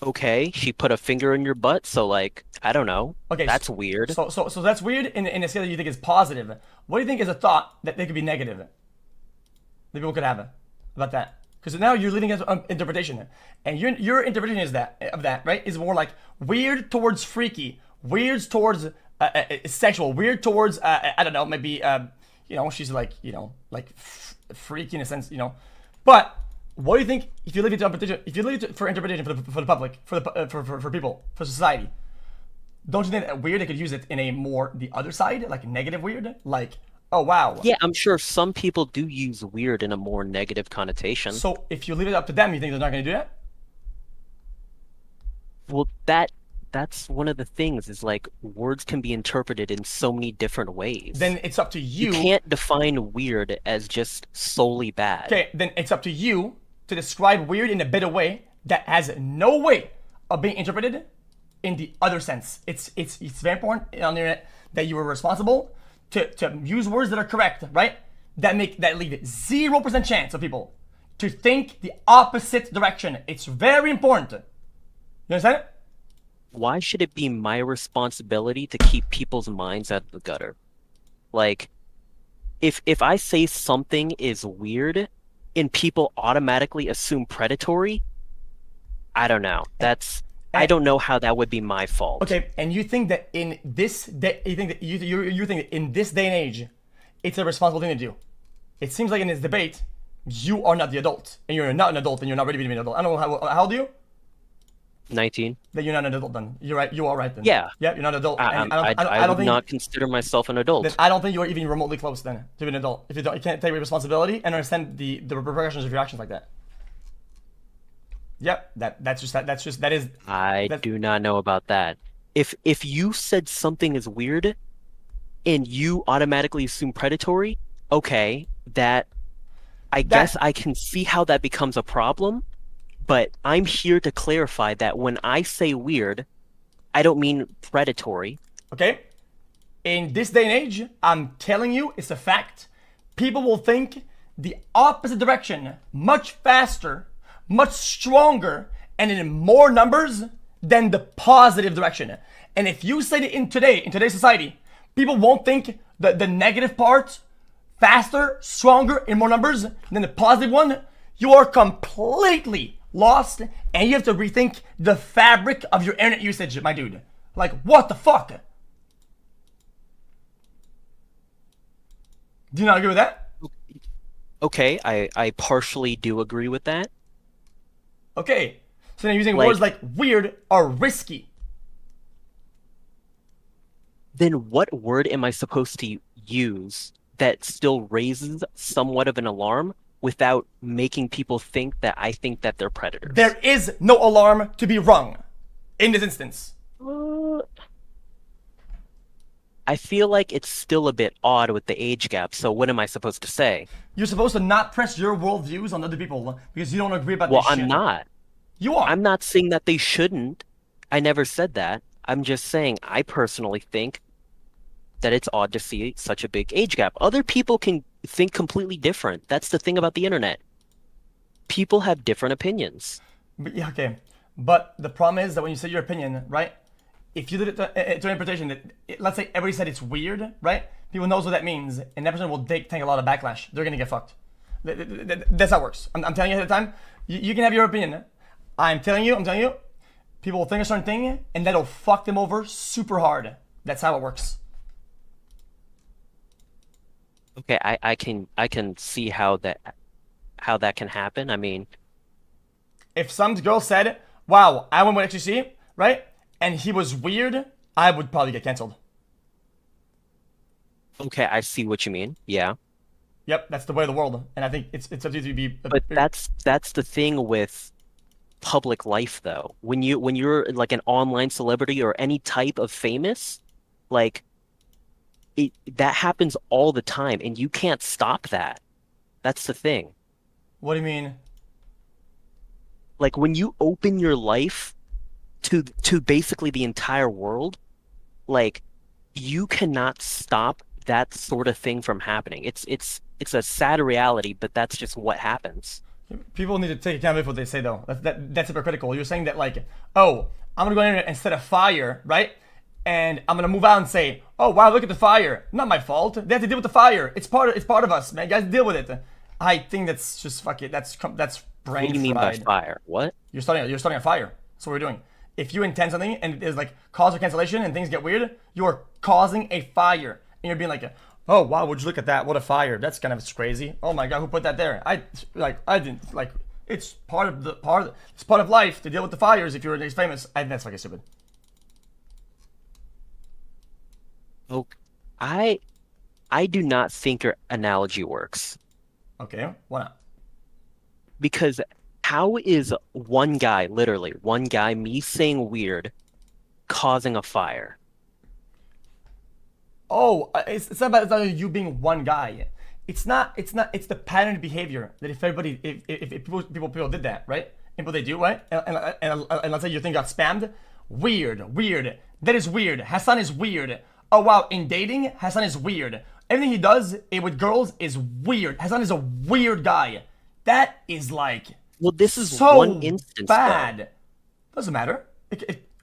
Okay, she put a finger in your butt, so like, I don't know. Okay, that's weird. So that's weird in a scale that you think is positive. What do you think is a thought that they could be negative? That people could have about that? Because now you're leaving it interpretation, and your interpretation is that right is more like weird towards freaky, weird towards sexual, weird towards I don't know, maybe she's like freaky in a sense, but. What do you think if you leave it to interpretation? If you leave it for interpretation for the public, for people, for society, don't you think that weird? They could use it in a more the other side, like negative weird, like oh wow. Yeah, I'm sure some people do use weird in a more negative connotation. So if you leave it up to them, you think they're not going to do that? Well, that's one of the things is like words can be interpreted in so many different ways. Then it's up to you. You can't define weird as just solely bad. Okay, then it's up to you to describe weird in a better way that has no way of being interpreted in the other sense. It's very important on the internet that you are responsible to use words that are correct, right? that leave 0% chance of people to think the opposite direction. It's very important. You understand it? Why should it be my responsibility to keep people's minds out of the gutter? Like, if I say something is weird and people automatically assume predatory, I don't know. I don't know how that would be my fault. Okay, and you think that in this day, you think that in this day and age, it's a responsible thing to do. It seems like in this debate, you are not the adult, and you're not an adult, and you're not ready to be an adult. I don't know how old are you? 19. That you're not an adult then. You're right. You are right then. Yeah. Yeah, you're not an adult. I would not consider myself an adult. Then I don't think you are even remotely close then to be an adult. If you can't take responsibility and understand the repercussions of your actions like that. Yep, that is. I do not know about that. If you said something is weird, and you automatically assume predatory, okay, I guess I can see how that becomes a problem. But I'm here to clarify that when I say weird, I don't mean predatory. Okay? In this day and age, I'm telling you, it's a fact. People will think the opposite direction much faster, much stronger, and in more numbers than the positive direction. And if you say that in today's society, people won't think the negative part faster, stronger, in more numbers than the positive one, you are completely lost, and you have to rethink the fabric of your internet usage, my dude. Like, what the fuck? Do you not agree with that? Okay, I partially do agree with that. Okay, so then using words like weird or risky. Then what word am I supposed to use that still raises somewhat of an alarm without making people think that I think that they're predators? There is no alarm to be rung in this instance. I feel like it's still a bit odd with the age gap, so what am I supposed to say? You're supposed to not press your worldviews on other people because you don't agree about this shit. Well, I'm not. You are. I'm not saying that they shouldn't. I never said that. I'm just saying I personally think that it's odd to see such a big age gap. Other people can think completely different. That's the thing about the internet. People have different opinions. But, yeah, okay. But the problem is that when you say your opinion, right? If you did it to an interpretation that, let's say everybody said it's weird, right? People knows what that means, and that person will take a lot of backlash. They're gonna get fucked. That's how it works. I'm telling you ahead of time. You can have your opinion. I'm telling you, people will think a certain thing, and that'll fuck them over super hard. That's how it works. Okay, I can see how that can happen. I mean, if some girl said, "Wow, I went with XQC," right, and he was weird, I would probably get canceled. Okay, I see what you mean. Yeah. Yep, that's the way of the world, and I think it's up to you to be. But that's the thing with public life, though. When you're like an online celebrity or any type of famous, like that happens all the time, and you can't stop that. That's the thing. What do you mean? Like when you open your life to basically the entire world, like you cannot stop that sort of thing from happening. It's a sad reality, but that's just what happens. People need to take account of what they say, though. That's hypocritical. You're saying that, like, oh, I'm gonna go in and set a fire, right? And I'm gonna move out and say, oh wow, look at the fire. Not my fault. They have to deal with the fire. It's part of us, man. You guys deal with it. I think that's just fuck it. That's brain fried. What do you mean by fire? What? You're starting a fire. That's what we're doing. If you intend something and it's like cause for cancellation and things get weird, you're causing a fire. And you're being like, oh wow, would you look at that? What a fire. That's kind of crazy. Oh my god, who put that there? I didn't like. It's part of life to deal with the fires if you're famous. I think that's fucking stupid. Okay. I do not think your analogy works. Okay, why not? Because how is one guy, literally one guy, me saying weird, causing a fire? Oh, it's not about you being one guy. It's not. It's the pattern behavior that if people did that, right? And what they do, right? And let's say your thing got spammed. Weird. That is weird. Hasan is weird. Oh wow, in dating, Hasan is weird. everything he does with girls is weird. Hasan is a weird guy. That is like Well, this is so one instance, bad. though. Doesn't matter.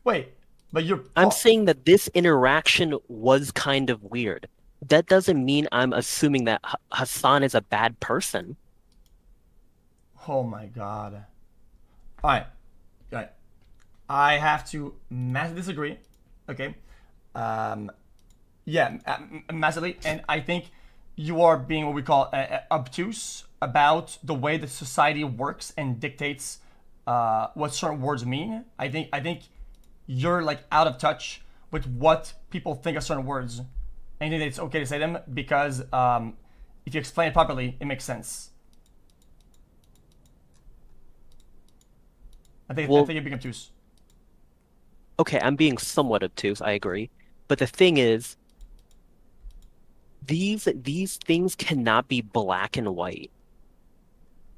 Wait, but you're. I'm saying that this interaction was kind of weird. That doesn't mean I'm assuming that Hasan is a bad person. Oh my god. All right. I have to massively disagree. Okay. Yeah, massively, and I think you are being what we call obtuse about the way that society works and dictates what certain words mean. I think you're like out of touch with what people think of certain words, and I think that it's okay to say them because if you explain it properly, it makes sense. I think you're being obtuse. Okay, I'm being somewhat obtuse, I agree. But the thing is, these things cannot be black and white.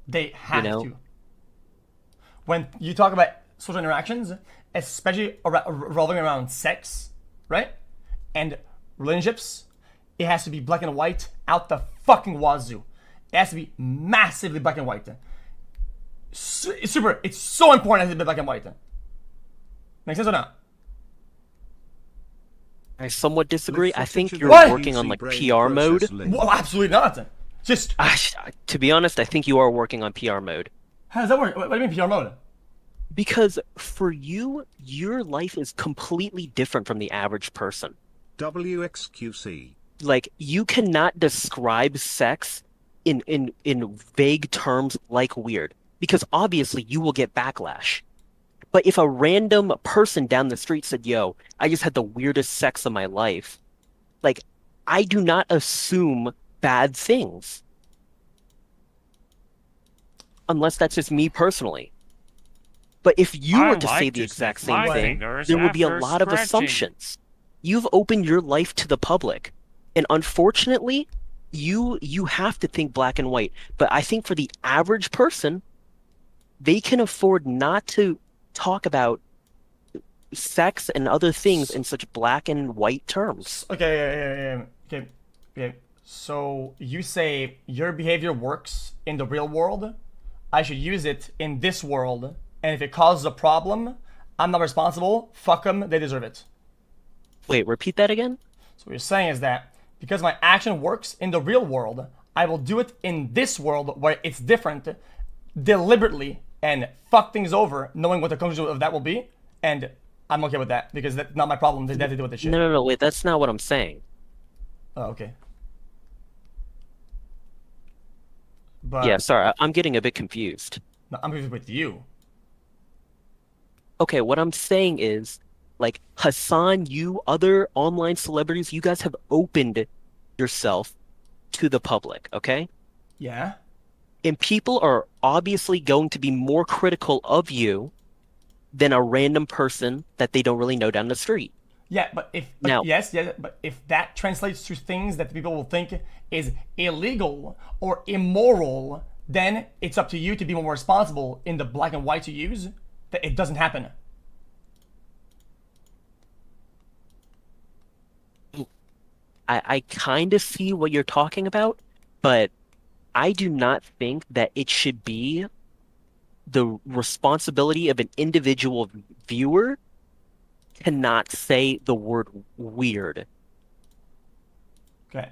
They have to. When you talk about social interactions, especially revolving around sex, right? And relationships, it has to be black and white out the fucking wazoo. It has to be massively black and white. It's so important it has to be black and white. Make sense or not? I somewhat disagree. I think you're What? working on like PR mode. Well, absolutely not. Just To be honest, I think you are working on PR mode. how does that work? What do you mean PR mode? Because for you, your life is completely different from the average person. WXQC. Like, you cannot describe sex in vague terms like weird. Because obviously you will get backlash. But if a random person down the street said, yo, I just had the weirdest sex of my life, like, I do not assume bad things. Unless that's just me personally. But if you were to say the exact same thing, there would be a lot of assumptions. You've opened your life to the public. And unfortunately, you have to think black and white. But I think for the average person, they can afford not to talk about sex and other things in such black and white terms. Okay. So you say your behavior works in the real world. I should use it in this world, and if it causes a problem, I'm not responsible. Fuck them. They deserve it. Wait, repeat that again? So what you're saying is that because my action works in the real world, I will do it in this world where it's different, deliberately, and fuck things over, knowing what the conclusion of that will be, and I'm okay with that because that's not my problem. They have to do with this shit. No, wait, that's not what I'm saying. Oh, okay. But Yeah, sorry, I'm getting a bit confused. no, I'm confused with you. Okay, what I'm saying is, like, Hasan, you, other online celebrities, you guys have opened yourself to the public, okay? Yeah. And people are obviously going to be more critical of you than a random person that they don't really know down the street. Yeah, but if that translates to things that people will think is illegal or immoral, then it's up to you to be more responsible in the black and white you use. That it doesn't happen. I kind of see what you're talking about, but I do not think that it should be the responsibility of an individual viewer to not say the word weird. Okay.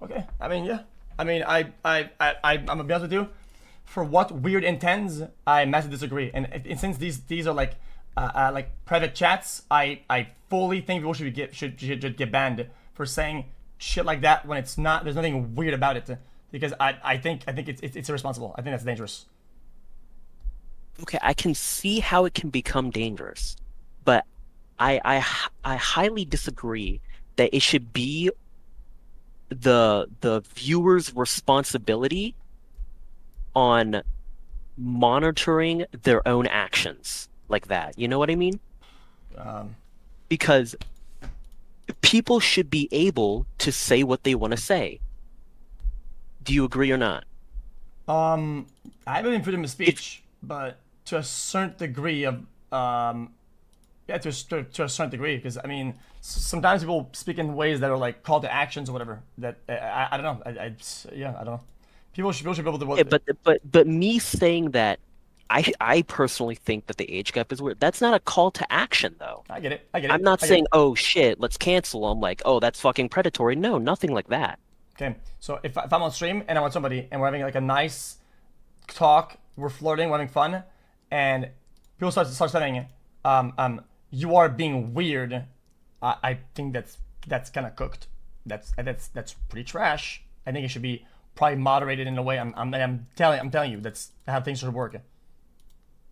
Okay. I mean, yeah. I mean, I'm gonna be honest with you. For what weird intends, I massively disagree. And since these are like private chats, I fully think people should get banned for saying shit like that when it's not. There's nothing weird about it. Because I think it's irresponsible. I think that's dangerous. Okay, I can see how it can become dangerous, but I highly disagree that it should be the viewer's responsibility on monitoring their own actions like that. You know what I mean? Because people should be able to say what they want to say. Do you agree or not? I believe in freedom of speech, but to a certain degree of Yeah, to a certain degree, because I mean, sometimes people speak in ways that are like call to actions or whatever. That I don't know. Yeah, I don't know. People should be able to. Yeah, but me saying that I personally think that the age gap is weird. That's not a call to action, though. I get it. I get it. I'm not I get saying, it. oh shit, let's cancel them. Like, oh, that's fucking predatory. No, nothing like that. Okay, so if I'm on stream and I'm with somebody and we're having like a nice talk, we're flirting, we're having fun, and people start saying, you are being weird. I think that's kind of cooked. That's pretty trash. I think it should be probably moderated in a way. I'm telling you, that's how things should work.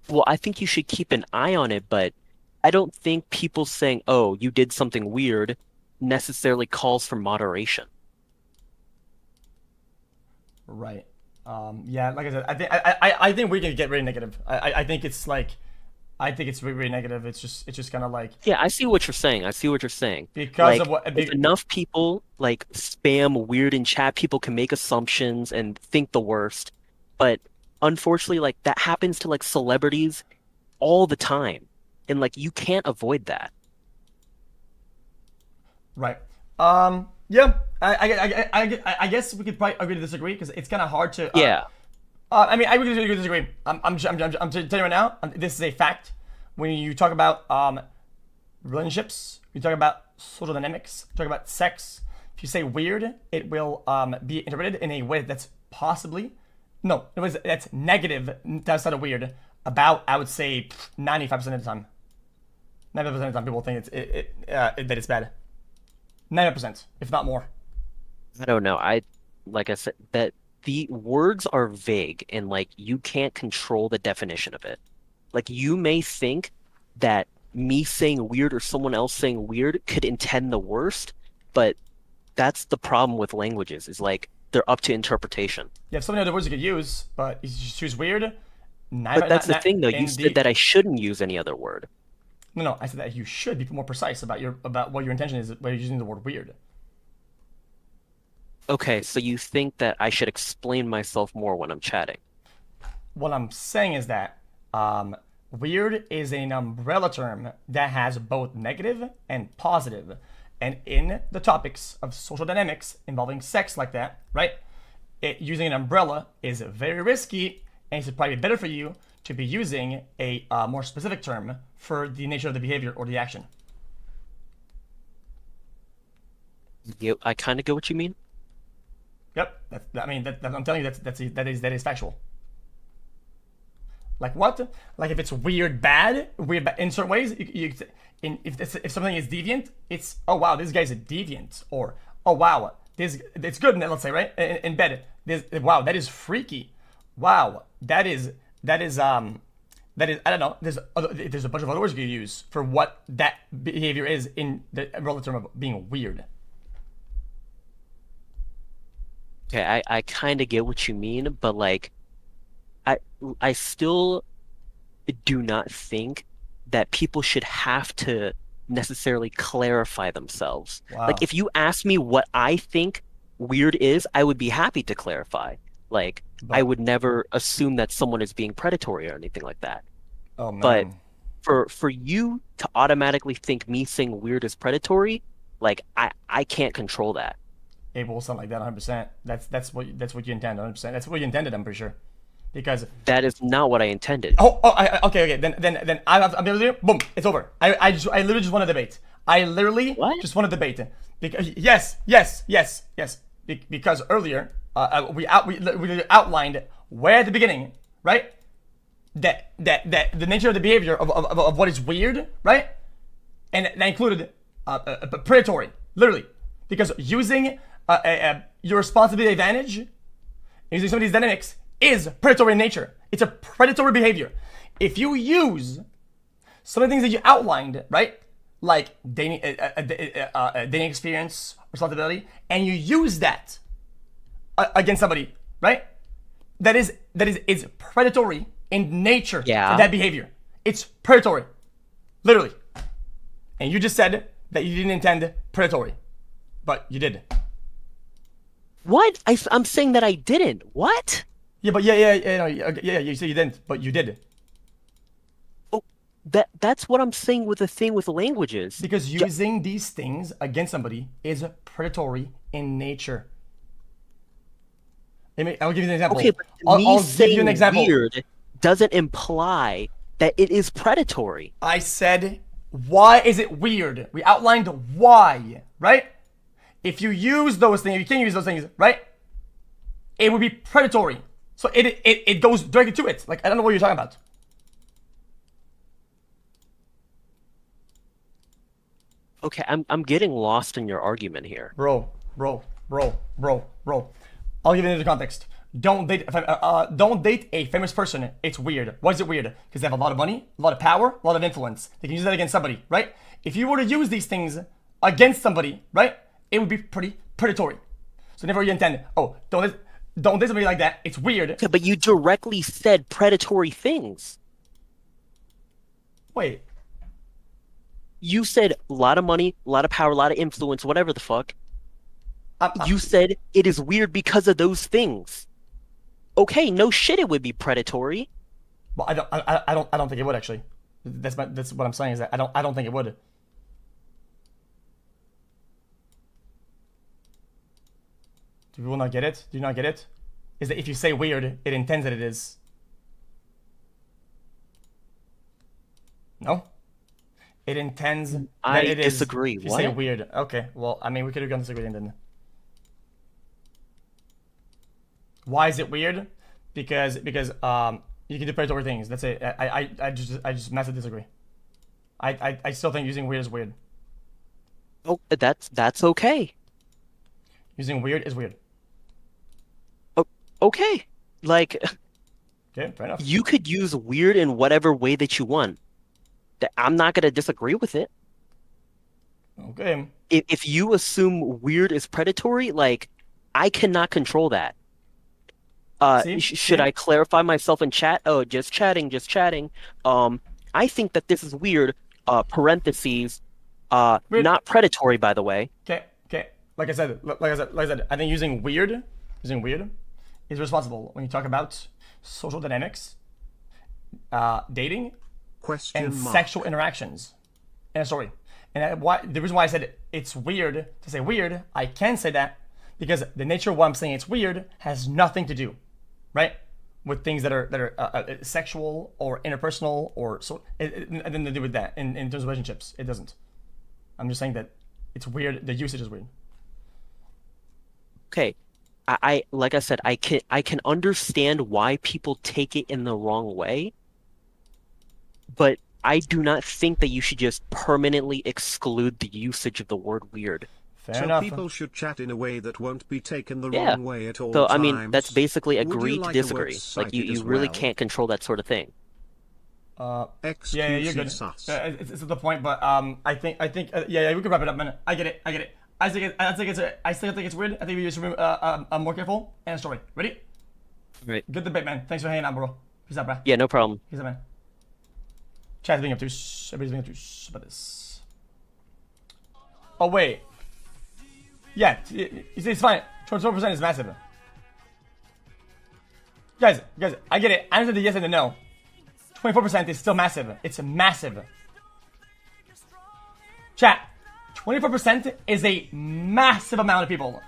Well, I think you should keep an eye on it, but I don't think people saying, oh, you did something weird necessarily calls for moderation. Right. Yeah, like I said, I think we can get really negative. I think it's like, I think it's really, really negative. It's just kind of like. Yeah, I see what you're saying. Because like, of what. if enough people like spam weird in chat, people can make assumptions and think the worst. But unfortunately, like that happens to like celebrities all the time, and like you can't avoid that. Right. Yeah. I guess we could probably agree to disagree because it's kind of hard to. Yeah. I mean, I agree to disagree. I'm telling you right now. This is a fact. When you talk about relationships, you talk about social dynamics, you talk about sex. If you say weird, it will be interpreted in a way that's possibly that's negative. That's not a weird. About I would say 95% of the time. 95% of the time, people think that it's bad. 90%, if not more. I don't know. Like I said, that the words are vague and like you can't control the definition of it. Like you may think that me saying weird or someone else saying weird could intend the worst, but that's the problem with languages is like they're up to interpretation. You have so many other words you could use, but you choose weird. But that's the thing though. You said that I shouldn't use any other word. No, I said that you should be more precise about what your intention is when you're using the word weird. Okay, so you think that I should explain myself more when I'm chatting? What I'm saying is that weird is an umbrella term that has both negative and positive. And in the topics of social dynamics involving sex like that, right? Using an umbrella is very risky, and it's probably better for you to be using a more specific term for the nature of the behavior or the action. Yeah, I kind of get what you mean. Yep. I'm telling you that is factual. Like what? Like if it's weird bad in certain ways, if something is deviant, it's oh wow, this guy's a deviant, or oh wow, it's good. Let's say right in bed, wow, that is freaky. Wow, that is I don't know. There's a bunch of other words you can use for what that behavior is in the relative term of being weird. Okay, I kind of get what you mean, but like, I still do not think that people should have to necessarily clarify themselves. Wow. Like, if you ask me what I think weird is, I would be happy to clarify. Like, I would never assume that someone is being predatory or anything like that. Oh man. But for you to automatically think me saying weird is predatory, like I can't control that. It will sound like that 100%. That's what you intend 100%. That's what you intended, I'm pretty sure. Because that is not what I intended. Okay. Then I'm able to do. Boom, it's over. I literally just want to debate. I literally just want to debate. Because yes. Because earlier we outlined where at the beginning, right? That the nature of the behavior of what is weird, right? And that included predatory, literally, because using your responsibility advantage, using some of these dynamics is predatory in nature. It's a predatory behavior. If you use some of the things that you outlined, right, like dating experience, responsibility, and you use that against somebody, right, that is predatory in nature. Yeah. That behavior, it's predatory, literally. And you just said that you didn't intend predatory, but you did. What? I'm saying that I didn't. What? Yeah, but yeah. You say you didn't, but you did. Oh, That's what I'm saying with the thing with languages. Because using these things against somebody is predatory in nature. I'll give you an example. Okay, but I'll give saying you an example. weird doesn't imply that it is predatory. I said, why is it weird? We outlined why, right? If you use those things, if you can't use those things, right? It would be predatory. So it goes directly to it. Like, I don't know what you're talking about. Okay, I'm getting lost in your argument here. Bro. I'll give you another context. Don't date a famous person. It's weird. Why is it weird? Because they have a lot of money, a lot of power, a lot of influence. They can use that against somebody, right? If you were to use these things against somebody, right, it would be pretty predatory. So never you intend, don't date somebody like that. It's weird. Okay, but you directly said predatory things. Wait. You said a lot of money, a lot of power, a lot of influence, whatever the fuck. You said it is weird because of those things. Okay, no shit, it would be predatory. Well, I don't think it would actually. That's what I'm saying is that I don't think it would. Do people not get it? Do you not get it? Is that if you say weird, it intends that it is. No? It intends that it is. I disagree. If you What? say weird. Okay, well, I mean, we could have gone disagreeing then. Why is it weird? Because you can do predatory things. That's it. I just massively disagree. I still think using weird is weird. Oh, that's okay. Using weird is weird. Okay. Like, Okay, fair enough. you could use weird in whatever way that you want. I'm not gonna disagree with it. Okay. If you assume weird is predatory, like, I cannot control that. Should I clarify myself in chat? Oh, just chatting. I think that this is weird. Parentheses. Weird. Not predatory, by the way. Okay. Like I said, I think using weird is responsible when you talk about social dynamics, dating, and sexual interactions in a story. And the reason why I said it's weird to say weird, I can say that because the nature of what I'm saying it's weird has nothing to do, right, with things that are sexual or interpersonal or so. Nothing to do with that in terms of relationships. It doesn't. I'm just saying that it's weird. The usage is weird. Okay. I like I said, I can understand why people take it in the wrong way, but I do not think that you should just permanently exclude the usage of the word weird. Fair enough. People should chat in a way that won't be taken the Yeah. wrong way at all So, times. I mean, that's basically Would you agree to like the word disagree. Like, cited you as really well? can't control that sort of thing. Yeah, you're good. Sus. It's the point, but I think yeah, we can wrap it up, man. I get it. I still think it's weird. I think we just more careful and story. Ready? Right. Good debate, man. Thanks for hanging out, bro. Peace out, bro. Yeah, no problem. Peace out, man. Chat's being obtuse. Everybody's being obtuse about this. Oh wait. Yeah, it's fine. 24% is massive. Guys, I get it. I understand the yes and the no. 24% is still massive. It's massive. Chat, 24% is a massive amount of people.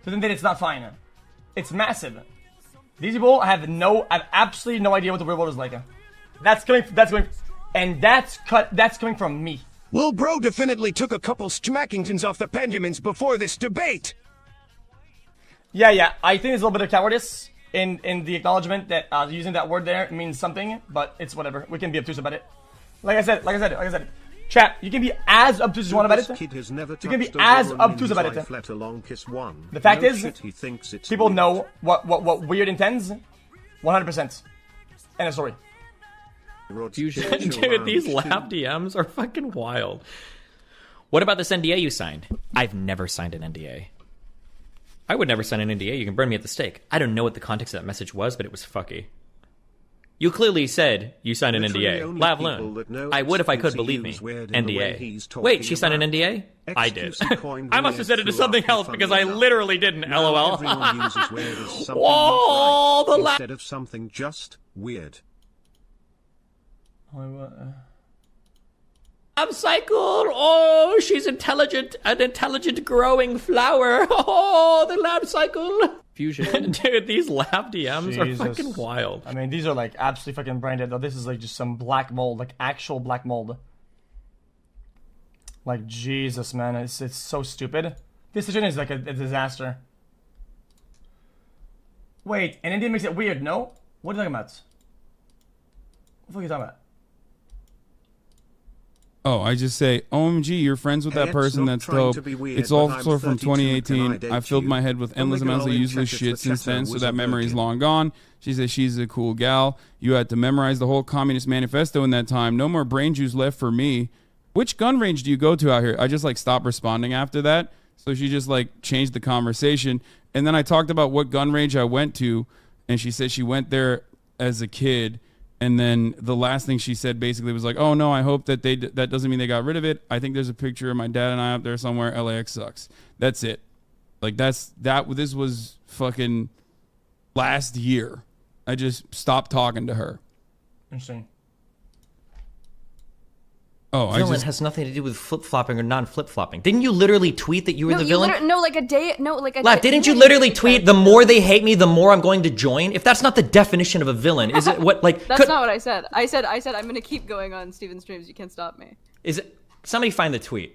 So then it's not fine. It's massive. These people have absolutely no idea what the real world is like. That's coming from me. Well, bro definitely took a couple smackingtons off the Benjamins before this debate. Yeah. I think there's a little bit of cowardice in the acknowledgement that using that word there means something, but it's whatever. We can be obtuse about it. Like I said. Chat, you can be as obtuse as you want about it. You can be as obtuse about it. The fact is, people know what weird intends 100%. End of story. Dude, these lap DMs are fucking wild. What about this NDA you signed? I've never signed an NDA. I would never sign an NDA. You can burn me at the stake. I don't know what the context of that message was, but it was fucky. You clearly said you signed an NDA. Lav Loon. I would if I could, believe me. NDA. Wait, she signed an NDA? I did. I must have said it to something else because I literally didn't. LOL. Whoa, the instead of something just weird. lab cycle. Oh, she's intelligent, an intelligent growing flower. Oh, the lab cycle. Fusion. Dude, these lab DMs are fucking wild. I mean, these are like absolutely fucking brain dead, though. This is like just some black mold, like actual black mold. Like, Jesus, man, it's so stupid. This situation is like a disaster. Wait, and India makes it weird, no? What are you talking about? What the fuck are you talking about? Oh, I just say, OMG, you're friends with that person, that's dope. It's all from 2018. I filled my head with endless amounts of useless shit since then, so that memory is long gone. She says she's a cool gal. You had to memorize the whole Communist Manifesto in that time. No more brain juice left for me. Which gun range do you go to out here? I just like stopped responding after that. So she just like changed the conversation. And then I talked about what gun range I went to. And she said she went there as a kid. And then the last thing she said basically was like, oh no, I hope that that doesn't mean they got rid of it. I think there's a picture of my dad and I up there somewhere. LAX sucks. That's it. Like this was fucking last year. I just stopped talking to her. Interesting. Oh, Villain has nothing to do with flip-flopping or non-flip-flopping. Didn't you literally tweet that you were the villain? Lab, didn't you literally tweet, the more they hate me, the more I'm going to join? If that's not the definition of a villain, is it what, like... That's not what I said. I said I'm going to keep going on Steven's streams. You can't stop me. Is it... Somebody find the tweet.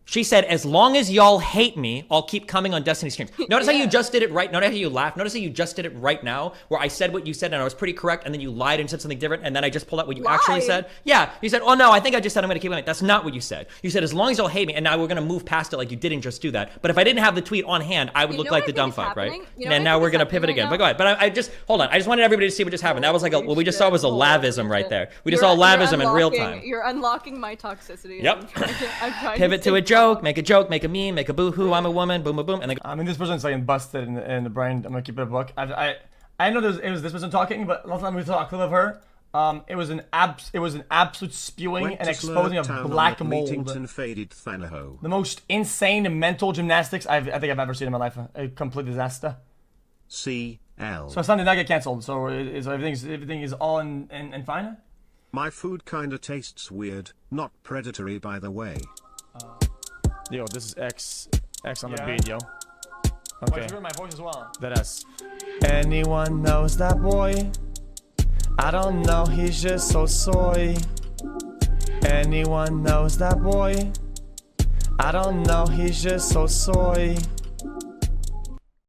She said, as long as y'all hate me, I'll keep coming on Destiny streams. Notice how you just did it right. Notice how you laughed. Notice how you just did it right now, where I said what you said and I was pretty correct, and then you lied and said something different, and then I just pulled out what you actually said. Yeah, you said, oh no, I think I just said I'm going to keep going. That's not what you said. You said, as long as y'all hate me, and now we're going to move past it like you didn't just do that. But if I didn't have the tweet on hand, I would look like the dumb fuck, right? And now we're going to pivot again. But go ahead. But I just, hold on. I just wanted everybody to see what just happened. That was like what we just saw was a lavism right there. We just saw lavism in real time. You're unlocking my toxicity. Yep. Pivot to a joke, make a meme, make a boo-hoo, I'm a woman, boom, boom, boom. And then I mean, this person's like busted in the brain. I'm gonna keep it a book. I know it was this person talking, but last time we talked with her, it was an absolute spewing and exposing of black mold. The most insane mental gymnastics I think I've ever seen in my life. A complete disaster. CL. So Hasan did not get cancelled. So everything is all and fine. My food kinda tastes weird, not predatory by the way. Yo, this is X on the beat, yo. Okay. My voice as well. That is. Anyone knows that boy? I don't know, he's just so soy. Anyone knows that boy? I don't know, he's just so soy.